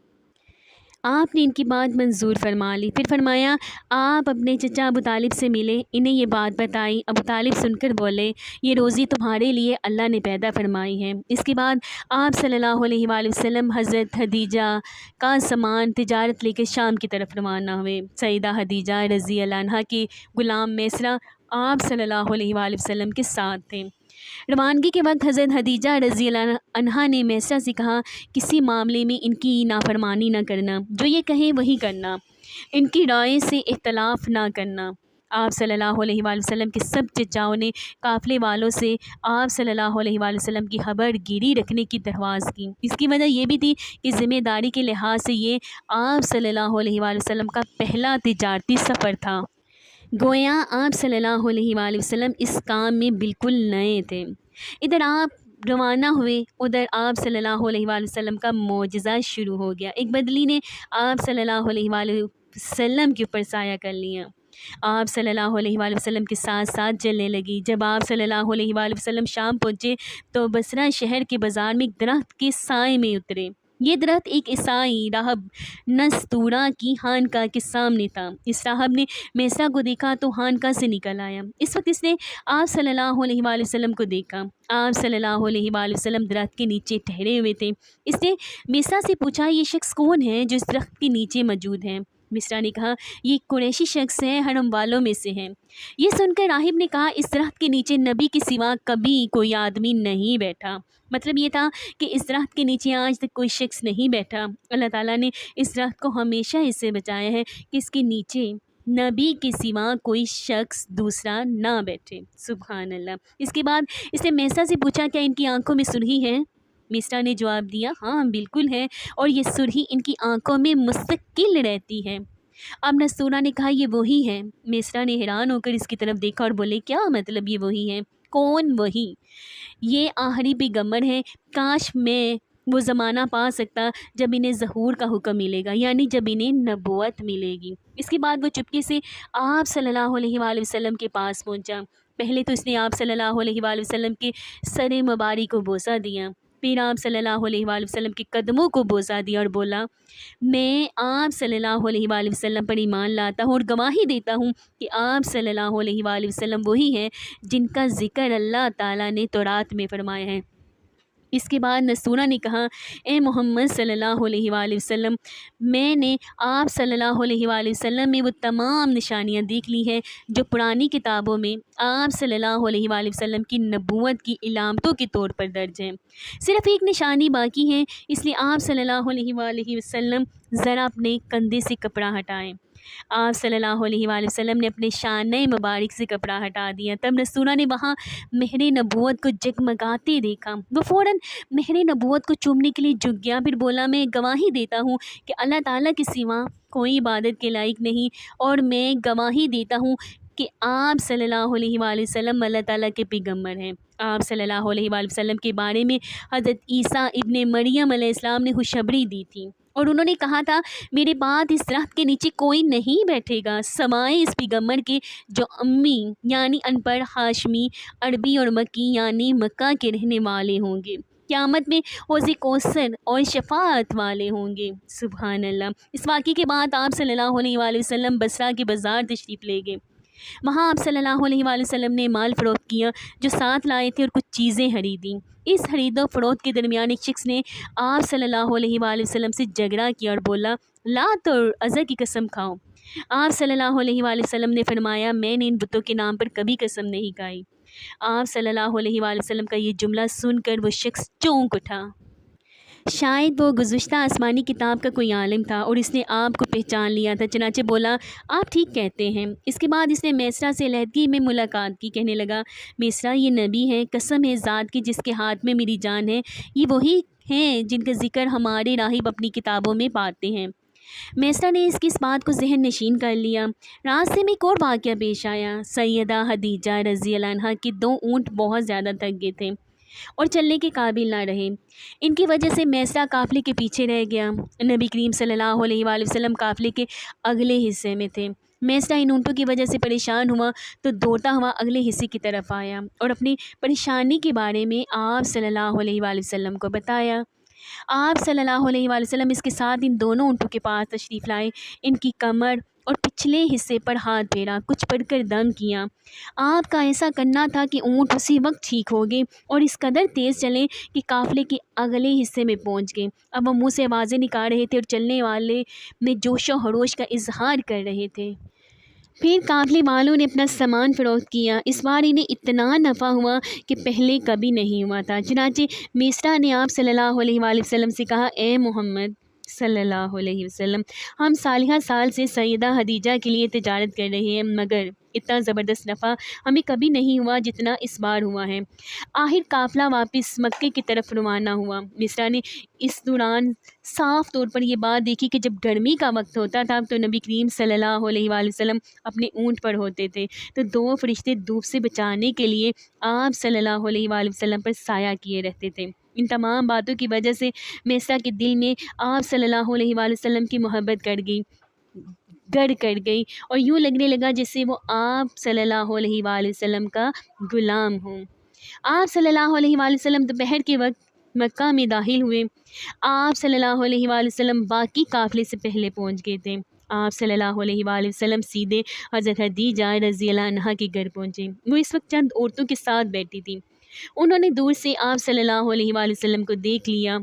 آپ نے ان کی بات منظور فرما لی۔ پھر فرمایا آپ اپنے چچا ابو طالب سے ملے، انہیں یہ بات بتائی۔ ابو طالب سن کر بولے یہ روزی تمہارے لیے اللہ نے پیدا فرمائی ہے۔ اس کے بعد آپ صلی اللہ علیہ وآلہ وسلم حضرت خدیجہ کا سامان تجارت لے کے شام کی طرف روانہ ہوئے۔ سیدہ خدیجہ رضی اللہ عنہا کے غلام میسرہ آپ صلی اللہ علیہ وآلہ وسلم کے ساتھ تھے۔ روانگی کے وقت حضرت خدیجہ رضی اللہ عنہا نے میسرہ سے کہا کسی معاملے میں ان کی نافرمانی نہ کرنا، جو یہ کہیں وہی کرنا، ان کی رائے سے اختلاف نہ کرنا۔ آپ صلی اللہ علیہ وآلہ وسلم کے سب چچاؤں نے قافلے والوں سے آپ صلی اللہ علیہ وآلہ وسلم کی خبر گیری رکھنے کی درخواست کی۔ اس کی وجہ یہ بھی تھی کہ ذمہ داری کے لحاظ سے یہ آپ صلی اللہ علیہ وآلہ وسلم کا پہلا تجارتی سفر تھا۔ گویا آپ صلی اللہ علیہ وآلہ وسلم اس کام میں بالکل نئے تھے۔ ادھر آپ روانہ ہوئے، ادھر آپ صلی اللہ علیہ وآلہ وسلم کا معجزہ شروع ہو گیا۔ ایک بدلی نے آپ صلی اللہ علیہ وآلہ وسلم کے اوپر سایہ کر لیا۔ آپ صلی اللہ علیہ وآلہ وسلم کے ساتھ ساتھ چلنے لگی۔ جب آپ صلی اللہ علیہ وآلہ وسلم شام پہنچے تو بصرہ شہر کے بازار میں ایک درخت کے سائے میں اترے۔ یہ درخت ایک عیسائی راہب نستورہ کی خانقاہ کے سامنے تھا۔ اس راہب نے میسرہ کو دیکھا تو خانقاہ سے نکل آیا۔ اس وقت اس نے آپ صلی اللہ علیہ وآلہ وسلم کو دیکھا۔ آپ صلی اللہ علیہ وآلہ وسلم درخت کے نیچے ٹھہرے ہوئے تھے۔ اس نے میسرہ سے پوچھا یہ شخص کون ہے جو اس درخت کے نیچے موجود ہے؟ میسرہ نے کہا یہ قریشی شخص ہے، حرم والوں میں سے ہے۔ یہ سن کر راہب نے کہا اس درخت کے نیچے نبی کے سوا کبھی کوئی آدمی نہیں بیٹھا۔ مطلب یہ تھا کہ اس درخت کے نیچے آج تک کوئی شخص نہیں بیٹھا۔ اللہ تعالیٰ نے اس درخت کو ہمیشہ اس سے بچایا ہے کہ اس کے نیچے نبی کے سوا کوئی شخص دوسرا نہ بیٹھے۔ سبحان اللہ۔ اس کے بعد اس نے میسرہ سے پوچھا کیا ان کی آنکھوں میں سرخی ہے؟ میسرہ نے جواب دیا ہاں بالکل ہے، اور یہ سرخی ان کی آنکھوں میں مستقل رہتی ہے۔ اب نستورہ نے کہا یہ وہی ہے۔ میسرہ نے حیران ہو کر اس کی طرف دیکھا اور بولے کیا مطلب یہ وہی ہے؟ کون وہی؟ یہ آخری پیغمبر ہے۔ کاش میں وہ زمانہ پا سکتا جب انہیں ظہور کا حکم ملے گا، یعنی جب انہیں نبوت ملے گی۔ اس کے بعد وہ چپکے سے آپ صلی اللہ علیہ وآلہ وسلم کے پاس پہنچا۔ پہلے تو اس نے آپ صلی اللہ علیہ وآلہ وسلم کے سر مبارک کو بوسہ دیا، پھر آپ صلی اللہ علیہ وآلہ وسلم کے قدموں کو بوسہ دیا اور بولا میں آپ صلی اللہ علیہ وآلہ وسلم پر ایمان لاتا ہوں اور گواہی دیتا ہوں کہ آپ صلی اللہ علیہ وآلہ وسلم وہی ہیں جن کا ذکر اللہ تعالیٰ نے تورات میں فرمایا ہے۔ اس کے بعد نستورہ نے کہا اے محمد صلی اللہ علیہ وآلہ وسلم، میں نے آپ صلی اللہ علیہ وآلہ وسلم میں وہ تمام نشانیاں دیکھ لی ہیں جو پرانی کتابوں میں آپ صلی اللہ علیہ وآلہ وسلم کی نبوت کی علامتوں کے طور پر درج ہیں۔ صرف ایک نشانی باقی ہے، اس لیے آپ صلی اللہ علیہ وآلہ وسلم ذرا اپنے کندھے سے کپڑا ہٹائیں۔ آپ صلی اللہ علیہ وآلہ وسلم نے اپنے شانہ مبارک سے کپڑا ہٹا دیا۔ تب نستورہ نے وہاں مہر نبوت کو جگمگاتے دیکھا۔ وہ فوراً مہر نبوت کو چومنے کے لیے جھک گیا، پھر بولا میں گواہی دیتا ہوں کہ اللہ تعالیٰ کے سوا کوئی عبادت کے لائق نہیں، اور میں گواہی دیتا ہوں کہ آپ صلی اللہ علیہ وآلہ وسلم اللہ تعالیٰ کے پیغمبر ہیں۔ آپ صلی اللہ علیہ وآلہ وسلم کے بارے میں حضرت عیسیٰ ابن مریم علیہ السلام نے خوشخبری دی تھی، اور انہوں نے کہا تھا میرے بعد اس درخت کے نیچے کوئی نہیں بیٹھے گا سوائے اس پیغمبر کے جو امی یعنی ان پڑھ ہاشمی عربی اور مکی یعنی مکہ کے رہنے والے ہوں گے، قیامت میں حوض کوثر اور شفاعت والے ہوں گے۔ سبحان اللہ۔ اس واقعے کے بعد آپ صلی اللہ علیہ وآلہ وسلم بصرہ کے بازار تشریف لے گئے۔ وہاں آپ صلی اللہ علیہ وآلہ وسلم نے مال فروخت کیا جو ساتھ لائے تھے اور کچھ چیزیں خریدیں۔ اس خرید و فروخت کے درمیان ایک شخص نے آپ صلی اللہ علیہ وآلہ وسلم سے جھگڑا کیا اور بولا لات اور عزا کی قسم کھاؤ۔ آپ صلی اللہ علیہ وآلہ وسلم نے فرمایا میں نے ان بتوں کے نام پر کبھی قسم نہیں کھائی۔ آپ صلی اللہ علیہ وآلہ وسلم کا یہ جملہ سن کر وہ شخص چونک اٹھا۔ شاید وہ گزشتہ آسمانی کتاب کا کوئی عالم تھا اور اس نے آپ کو پہچان لیا تھا، چنانچہ بولا آپ ٹھیک کہتے ہیں۔ اس کے بعد اس نے میسرہ سے علیحدگی میں ملاقات کی، کہنے لگا میسرہ یہ نبی ہے، قسم ہے ذات کی جس کے ہاتھ میں میری جان ہے، یہ وہی ہیں جن کا ذکر ہمارے راہب اپنی کتابوں میں پاتے ہیں۔ میسرہ نے اس کی اس بات کو ذہن نشین کر لیا۔ راستے میں ایک اور واقعہ پیش آیا۔ سیدہ خدیجہ رضی اللہ عنہا کے 2 اونٹ بہت زیادہ تھک گئے تھے اور چلنے کے قابل نہ رہے۔ ان کی وجہ سے میسرہ قافلے کے پیچھے رہ گیا۔ نبی کریم صلی اللہ علیہ وآلہ وسلم قافلے کے اگلے حصے میں تھے۔ میسرہ ان اونٹوں کی وجہ سے پریشان ہوا تو دوڑتا ہوا اگلے حصے کی طرف آیا اور اپنی پریشانی کے بارے میں آپ صلی اللہ علیہ وآلہ وسلم کو بتایا۔ آپ صلی اللہ علیہ وآلہ وسلم اس کے ساتھ ان دونوں اونٹوں کے پاس تشریف لائے، ان کی کمر اور پچھلے حصے پر ہاتھ پھیرا، کچھ پڑھ کر دم کیا۔ آپ کا ایسا کرنا تھا کہ اونٹ اسی وقت ٹھیک ہو گئے اور اس قدر تیز چلے کہ قافلے کے اگلے حصے میں پہنچ گئے۔ اب وہ منہ سے آوازیں نکال رہے تھے اور چلنے والے میں جوش و خروش کا اظہار کر رہے تھے۔ پھر قافلے والوں نے اپنا سامان فروخت کیا۔ اس بار انہیں اتنا نفع ہوا کہ پہلے کبھی نہیں ہوا تھا۔ چنانچہ میسرا نے آپ صلی اللہ علیہ وآلہ وسلم سے کہا، اے محمد صلی اللہ علیہ وسلم، ہم سالہ سال سے سیدہ خدیجہ کے لیے تجارت کر رہے ہیں، مگر اتنا زبردست نفع ہمیں کبھی نہیں ہوا جتنا اس بار ہوا ہے۔ آخر قافلہ واپس مکے کی طرف روانہ ہوا۔ مصرا نے اس دوران صاف طور پر یہ بات دیکھی کہ جب گرمی کا وقت ہوتا تھا تو نبی کریم صلی اللہ علیہ وآلہ وسلم اپنے اونٹ پر ہوتے تھے تو دو فرشتے دھوپ سے بچانے کے لیے آپ صلی اللہ علیہ وآلہ وسلم پر سایہ کیے رہتے تھے۔ ان تمام باتوں کی وجہ سے میسرا کے دل میں آپ صلی اللہ علیہ وآلہ وسلم کی محبت گڑ کر گئی اور یوں لگنے لگا جیسے وہ آپ صلی اللہ علیہ وآلہ وسلم کا غلام ہوں۔ آپ صلی اللہ علیہ وآلہ وسلم دوپہر کے وقت مکہ میں داخل ہوئے۔ آپ صلی اللہ علیہ وآلہ وسلم باقی قافلے سے پہلے پہنچ گئے تھے۔ آپ صلی اللہ علیہ وآلہ وسلم سیدھے حضرت خدیجہ رضی اللہ عنہا کے گھر پہنچے۔ وہ اس وقت چند عورتوں کے ساتھ بیٹھی تھیں۔ انہوں نے دور سے آپ صلی اللہ علیہ وآلہ وسلم کو دیکھ لیا۔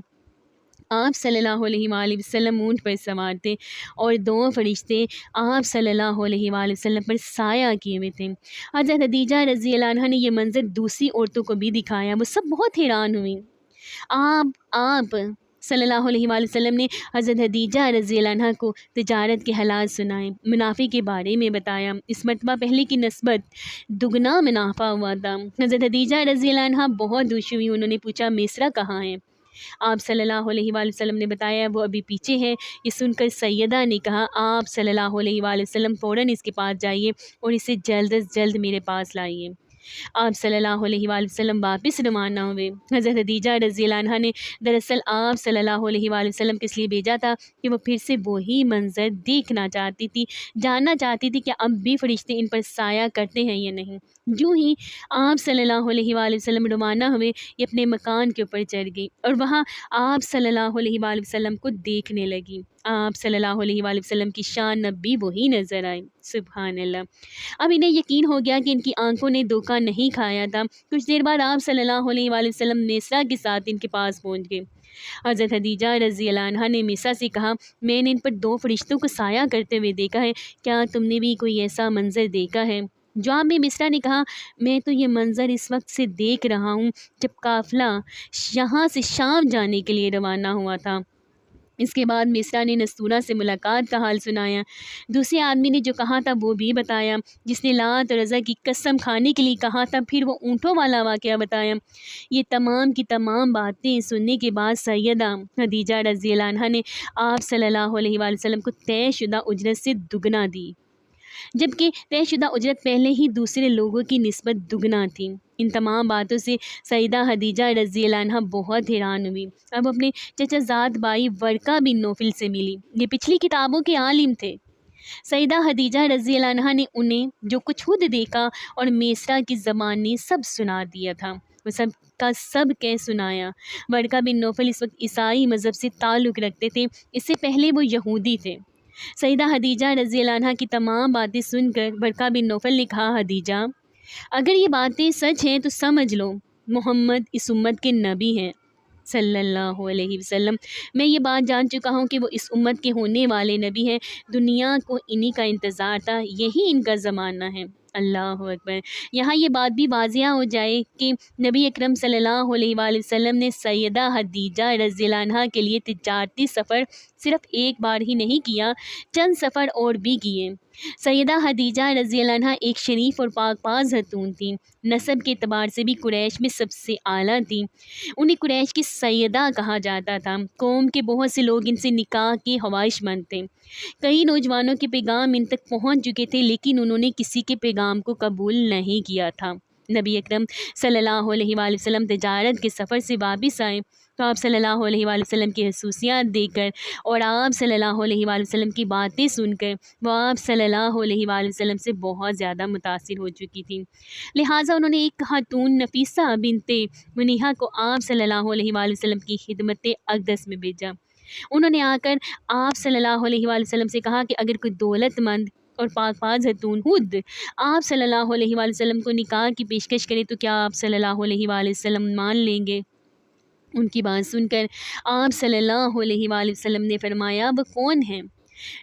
آپ صلی اللہ علیہ وآلہ وسلم اونٹ پر سوار تھے اور دو فرشتے آپ صلی اللہ علیہ وآلہ وسلم پر سایہ کیے ہوئے تھے۔ حضرت خدیجہ رضی اللہ عنہا نے یہ منظر دوسری عورتوں کو بھی دکھایا۔ وہ سب بہت حیران ہوئیں۔ آپ صلی اللہ علیہ وآلہ وسلم نے حضرت خدیجہ رضی اللہ عنہا کو تجارت کے حالات سنائے، منافع کے بارے میں بتایا۔ اس مرتبہ پہلے کی نسبت دگنا منافع ہوا تھا۔ حضرت خدیجہ رضی اللہ عنہا بہت خوش ہوئی۔ انہوں نے پوچھا، میسرا کہاں ہے؟ آپ صلی اللہ علیہ وآلہ وسلم نے بتایا، وہ ابھی پیچھے ہے۔ یہ سن کر سیدہ نے کہا، آپ صلی اللہ علیہ وآلہ وسلم فوراً اس کے پاس جائیے اور اسے جلد از جلد میرے پاس لائیے۔ آپ صلی اللہ علیہ وآلہ وسلم واپس روانہ ہوئے۔ حضرت خدیجہ رضی اللہ عنہا نے دراصل آپ صلی اللہ علیہ وآلہ وسلم کے لیے بھیجا تھا کہ وہ پھر سے وہی منظر دیکھنا چاہتی تھی، جاننا چاہتی تھی کہ اب بھی فرشتے ان پر سایہ کرتے ہیں یا نہیں۔ جو ہی آپ صلی اللہ علیہ وآلہ وسلم روانہ ہوئے، یہ اپنے مکان کے اوپر چڑھ گئی اور وہاں آپ صلی اللہ علیہ وآلہ وسلم کو دیکھنے لگی۔ آپ صلی اللہ علیہ وآلہ وسلم کی شان اب بھی وہی نظر آئی۔ سبحان اللہ۔ اب انہیں یقین ہو گیا کہ ان کی آنکھوں نے دھوکہ نہیں کھایا تھا۔ کچھ دیر بعد آپ صلی اللہ علیہ وآلہ وسلم میسرا کے ساتھ ان کے پاس پہنچ گئے۔ حضرت خدیجہ رضی اللہ عنہا نے میسرا سے کہا، میں نے ان پر دو فرشتوں کو سایہ کرتے ہوئے دیکھا ہے، کیا تم نے بھی کوئی ایسا منظر دیکھا ہے؟ جواب میں میسرا نے کہا، میں تو یہ منظر اس وقت سے دیکھ رہا ہوں جب قافلہ یہاں سے شام جانے کے لیے روانہ ہوا تھا۔ اس کے بعد میسرا نے نستورہ سے ملاقات کا حال سنایا۔ دوسرے آدمی نے جو کہا تھا وہ بھی بتایا، جس نے لات اور عزا کی قسم کھانے کے لیے کہا تھا، پھر وہ اونٹوں والا واقعہ بتایا۔ یہ تمام کی تمام باتیں سننے کے بعد سیدہ خدیجہ رضی اللہ عنہا نے آپ صلی اللہ علیہ وآلہ وسلم کو طے شدہ اجرت سے دگنا دی، جبکہ طے شدہ اجرت پہلے ہی دوسرے لوگوں کی نسبت دگنا تھی۔ ان تمام باتوں سے سیدہ خدیجہ رضی اللہ عنہا بہت حیران ہوئی۔ اب اپنے چچا زاد بھائی ورقہ بن نوفل سے ملی۔ یہ پچھلی کتابوں کے عالم تھے۔ سیدہ خدیجہ رضی اللہ عنہا نے انہیں جو کچھ خود دیکھا اور میسرا کی زبان نے سب سنا دیا تھا، وہ سب کا سب کہہ سنایا۔ ورقہ بن نوفل اس وقت عیسائی مذہب سے تعلق رکھتے تھے، اس سے پہلے وہ یہودی تھے۔ سیدہ خدیجہ رضی اللہ عنہا کی تمام باتیں سن کر ورقہ بن نوفل نے کہا، خدیجہ، اگر یہ باتیں سچ ہیں تو سمجھ لو محمد اس امت کے نبی ہیں صلی اللہ علیہ وسلم۔ میں یہ بات جان چکا ہوں کہ وہ اس امت کے ہونے والے نبی ہیں۔ دنیا کو انہی کا انتظار تھا، یہی ان کا زمانہ ہے۔ اللہ اکبر۔ یہاں یہ بات بھی واضح ہو جائے کہ نبی اکرم صلی اللہ علیہ وآلہ وسلم نے سیدہ خدیجہ رضی اللہ عنہا کے لیے تجارتی سفر صرف ایک بار ہی نہیں کیا، چند سفر اور بھی کیے۔ سیدہ خدیجہ رضی اللہ عنہا ایک شریف اور پاک باز خاتون تھیں۔ نسب کے اعتبار سے بھی قریش میں سب سے اعلیٰ تھیں۔ انہیں قریش کی سیدہ کہا جاتا تھا۔ قوم کے بہت سے لوگ ان سے نکاح کے خواہش مند تھے۔ کئی نوجوانوں کے پیغام ان تک پہنچ چکے تھے، لیکن انہوں نے کسی کے پیغام کو قبول نہیں کیا تھا۔ نبی اکرم صلی اللہ علیہ وآلہ وسلم تجارت کے سفر سے واپس آئے تو آپ صلی اللہ علیہ وآلہ وسلم کی خصوصیات دیکھ کر اور آپ صلی اللہ علیہ وآلہ وسلم کی باتیں سن کر وہ آپ صلی اللہ علیہ وآلہ وسلم سے بہت زیادہ متاثر ہو چکی تھیں، لہٰذا انہوں نے ایک خاتون نفیسہ بنت منیحہ کو آپ صلی اللہ علیہ وآلہ وسلم کی خدمت اقدس میں بھیجا۔ انہوں نے آ کر آپ صلی اللہ علیہ وآلہ وسلم سے کہا کہ اگر کوئی دولت مند اور پاک باز خاتون خود آپ صلی اللہ علیہ وآلہ وسلم کو نکاح کی پیشکش کرے تو کیا آپ صلی اللہ علیہ وآلہ وسلم مان لیں گے؟ ان کی بات سن کر آپ صلی اللہ علیہ وآلہ وسلم نے فرمایا وہ کون ہیں؟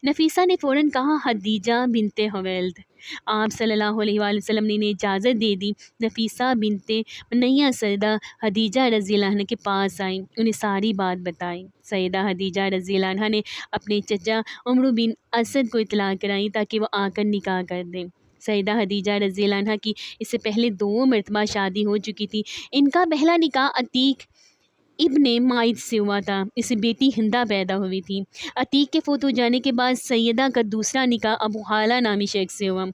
نفیسہ نے فوراً کہا خدیجہ بنت خویلد۔ آپ صلی اللہ علیہ وآلہ وسلم نے انہیں اجازت دے دی۔ نفیسہ بنت منیہ سیدہ خدیجہ رضی اللہ عنہ کے پاس آئیں، انہیں ساری بات بتائی۔ سیدہ خدیجہ رضی اللہ عنہ نے اپنے چچا عمرو بن اسد کو اطلاع کرائی تاکہ وہ آ کر نکاح کر دیں۔ سیدہ خدیجہ رضی اللہ عنہ کی اس سے پہلے 2 مرتبہ شادی ہو چکی تھی۔ ان کا پہلا نکاح عتیق ابن معید سے ہوا تھا، اس سے بیٹی ہندہ پیدا ہوئی تھی۔ عتیق کے فوت ہو جانے کے بعد سیدہ کا دوسرا نکاح ابو حالہ نامی شخص سے ہوا۔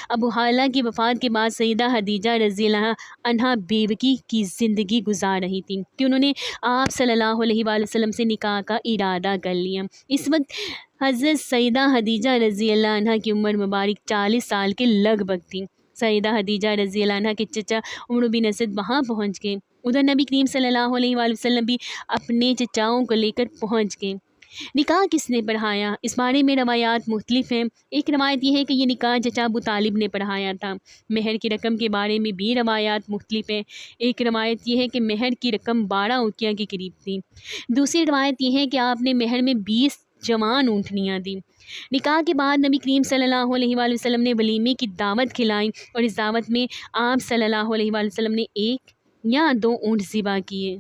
ابو حالہ کی وفات کے بعد سیدہ خدیجہ رضی اللہ عنہا بیوگی کی زندگی گزار رہی تھیں کہ انہوں نے آپ صلی اللہ علیہ وآلہ وسلم سے نکاح کا ارادہ کر لیا۔ اس وقت حضرت سیدہ خدیجہ رضی اللہ عنہا کی عمر مبارک 40 سال کے لگ بھگ تھی۔ سیدہ خدیجہ رضی اللہ عنہ کے چچا عمرو بن اسد وہاں پہنچ گئے۔ ادھر نبی کریم صلی اللہ علیہ وآلہ وسلم بھی اپنے چچاؤں کو لے کر پہنچ گئے۔ نکاح کس نے پڑھایا؟ اس بارے میں روایات مختلف ہیں۔ ایک روایت یہ ہے کہ یہ نکاح چچا ابو طالب نے پڑھایا تھا۔ مہر کی رقم کے بارے میں بھی روایات مختلف ہیں۔ ایک روایت یہ ہے کہ مہر کی رقم 12 اوقیہ کے قریب تھی۔ دوسری روایت یہ ہے کہ آپ نے مہر میں 20 جوان اونٹنیاں دیں۔ نکاح کے بعد نبی کریم صلی اللہ علیہ وآلہ وسلم نے ولیمے کی دعوت کھلائی اور اس دعوت میں آپ صلی اللہ علیہ وآلہ وسلم نے 1 یا 2 اونٹ ذبح کیے۔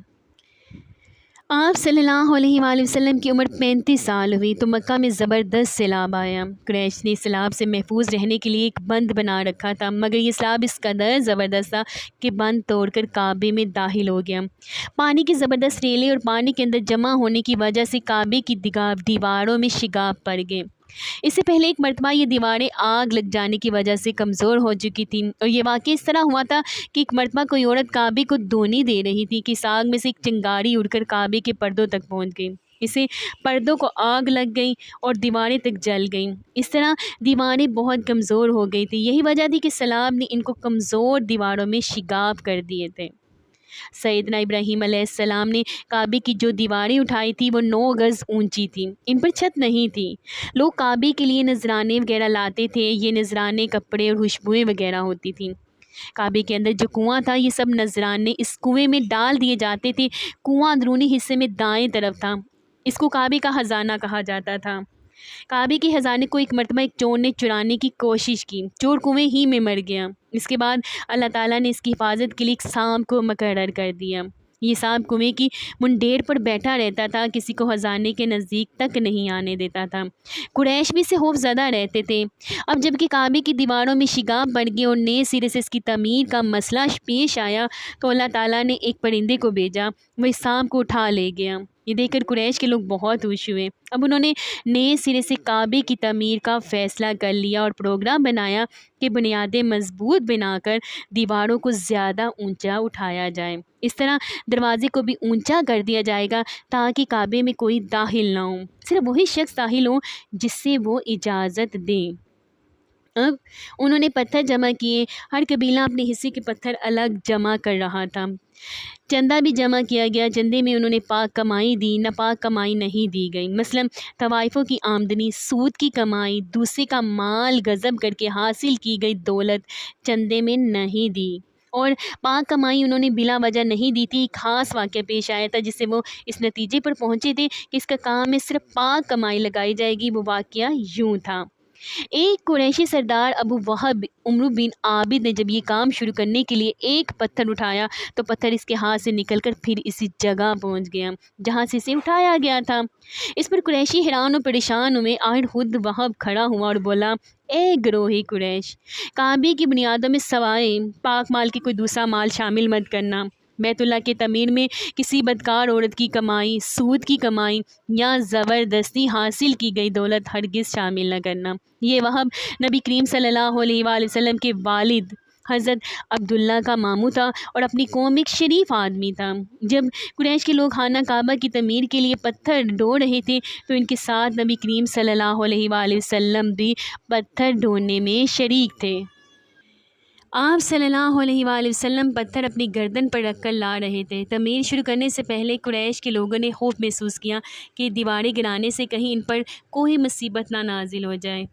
آپ صلی اللہ علیہ وآلہ وسلم کی عمر 35 سال ہوئی تو مکہ میں زبردست سیلاب آیا۔ قریش نے سیلاب سے محفوظ رہنے کے لیے ایک بند بنا رکھا تھا، مگر یہ سیلاب اس قدر زبردست تھا کہ بند توڑ کر کعبے میں داخل ہو گیا۔ پانی کی زبردست ریلیں اور پانی کے اندر جمع ہونے کی وجہ سے کعبے کی دیواروں میں شگاف پڑ گئے۔ اس سے پہلے ایک مرتبہ یہ دیواریں آگ لگ جانے کی وجہ سے کمزور ہو چکی تھیں اور یہ واقعہ اس طرح ہوا تھا کہ ایک مرتبہ کوئی عورت کعبے کو دھونے دے رہی تھی کہ اس آگ میں سے ایک چنگاری اڑ کر کعبے کے پردوں تک پہنچ گئی۔ اسے پردوں کو آگ لگ گئی اور دیواریں تک جل گئیں۔ اس طرح دیواریں بہت کمزور ہو گئی تھیں۔ یہی وجہ تھی کہ سیلاب نے ان کو کمزور دیواروں میں شگاف کر دیے تھے۔ سیدنا ابراہیم علیہ السلام نے کعبے کی جو دیواریں اٹھائی تھی وہ 9 گز اونچی تھیں، ان پر چھت نہیں تھی۔ لوگ کعبے کے لیے نذرانے وغیرہ لاتے تھے، یہ نذرانے کپڑے اور خوشبوئیں وغیرہ ہوتی تھیں۔ کعبے کے اندر جو کنواں تھا یہ سب نذرانے اس کنویں میں ڈال دیے جاتے تھے۔ کنواں اندرونی حصے میں دائیں طرف تھا، اس کو کعبے کا خزانہ کہا جاتا تھا۔ کعبے کے خزانے کو ایک مرتبہ ایک چور نے چرانے کی کوشش کی، چور کنویں ہی میں مر گیا۔ اس کے بعد اللہ تعالیٰ نے اس کی حفاظت کے لیے ایک سانپ کو مقرر کر دیا۔ یہ سانپ کنویں کی منڈیر پر بیٹھا رہتا تھا، کسی کو خزانے کے نزدیک تک نہیں آنے دیتا تھا۔ قریش بھی سے خوف زدہ رہتے تھے۔ اب جب کہ کعبے کی دیواروں میں شگاف پڑ گئے اور نئے سرے سے اس کی تعمیر کا مسئلہ پیش آیا تو اللہ تعالیٰ نے ایک پرندے کو بھیجا، وہ اس سانپ کو اٹھا لے گیا۔ یہ دیکھ کر قریش کے لوگ بہت خوش ہوئے۔ اب انہوں نے نئے سرے سے کعبے کی تعمیر کا فیصلہ کر لیا اور پروگرام بنایا کہ بنیادیں مضبوط بنا کر دیواروں کو زیادہ اونچا اٹھایا جائے۔ اس طرح دروازے کو بھی اونچا کر دیا جائے گا تاکہ کعبے میں کوئی داخل نہ ہو، صرف وہی شخص داخل ہو جس سے وہ اجازت دیں۔ اب انہوں نے پتھر جمع کیے، ہر قبیلہ اپنے حصے کے پتھر الگ جمع کر رہا تھا۔ چندہ بھی جمع کیا گیا، چندے میں انہوں نے پاک کمائی دی، ناپاک کمائی نہیں دی گئی۔ مثلا طوائفوں کی آمدنی، سود کی کمائی، دوسرے کا مال غصب کر کے حاصل کی گئی دولت چندے میں نہیں دی، اور پاک کمائی انہوں نے بلا وجہ نہیں دی تھی۔ ایک خاص واقعہ پیش آیا تھا جس سے وہ اس نتیجے پر پہنچے تھے کہ اس کا کام میں صرف پاک کمائی لگائی جائے گی۔ وہ واقعہ یوں تھا، ایک قریشی سردار ابو وہب عمرو بن عابد نے جب یہ کام شروع کرنے کے لیے ایک پتھر اٹھایا تو پتھر اس کے ہاتھ سے نکل کر پھر اسی جگہ پہنچ گیا جہاں سے اسے اٹھایا گیا تھا۔ اس پر قریشی حیران و پریشان ہوئے۔ آخر خود وہب کھڑا ہوا اور بولا، اے گروہ قریش، کعبے کی بنیادوں میں سوائے پاک مال کی کوئی دوسرا مال شامل مت کرنا۔ بیت اللہ کے تعمیر میں کسی بدکار عورت کی کمائی، سود کی کمائی یا زبردستی حاصل کی گئی دولت ہرگز شامل نہ کرنا۔ یہ وہب نبی کریم صلی اللہ علیہ وآلہ وسلم کے والد حضرت عبداللہ کا ماموں تھا اور اپنی قوم میں ایک شریف آدمی تھا۔ جب قریش کے لوگ خانہ کعبہ کی تعمیر کے لیے پتھر ڈھو رہے تھے تو ان کے ساتھ نبی کریم صلی اللہ علیہ وآلہ وسلم بھی پتھر ڈھونے میں شریک تھے۔ آپ صلی اللہ علیہ وآلہ وسلم پتھر اپنی گردن پر رکھ کر لا رہے تھے۔ تعمیر شروع کرنے سے پہلے قریش کے لوگوں نے خوف محسوس کیا کہ دیواریں گرانے سے کہیں ان پر کوئی مصیبت نہ نازل ہو جائے،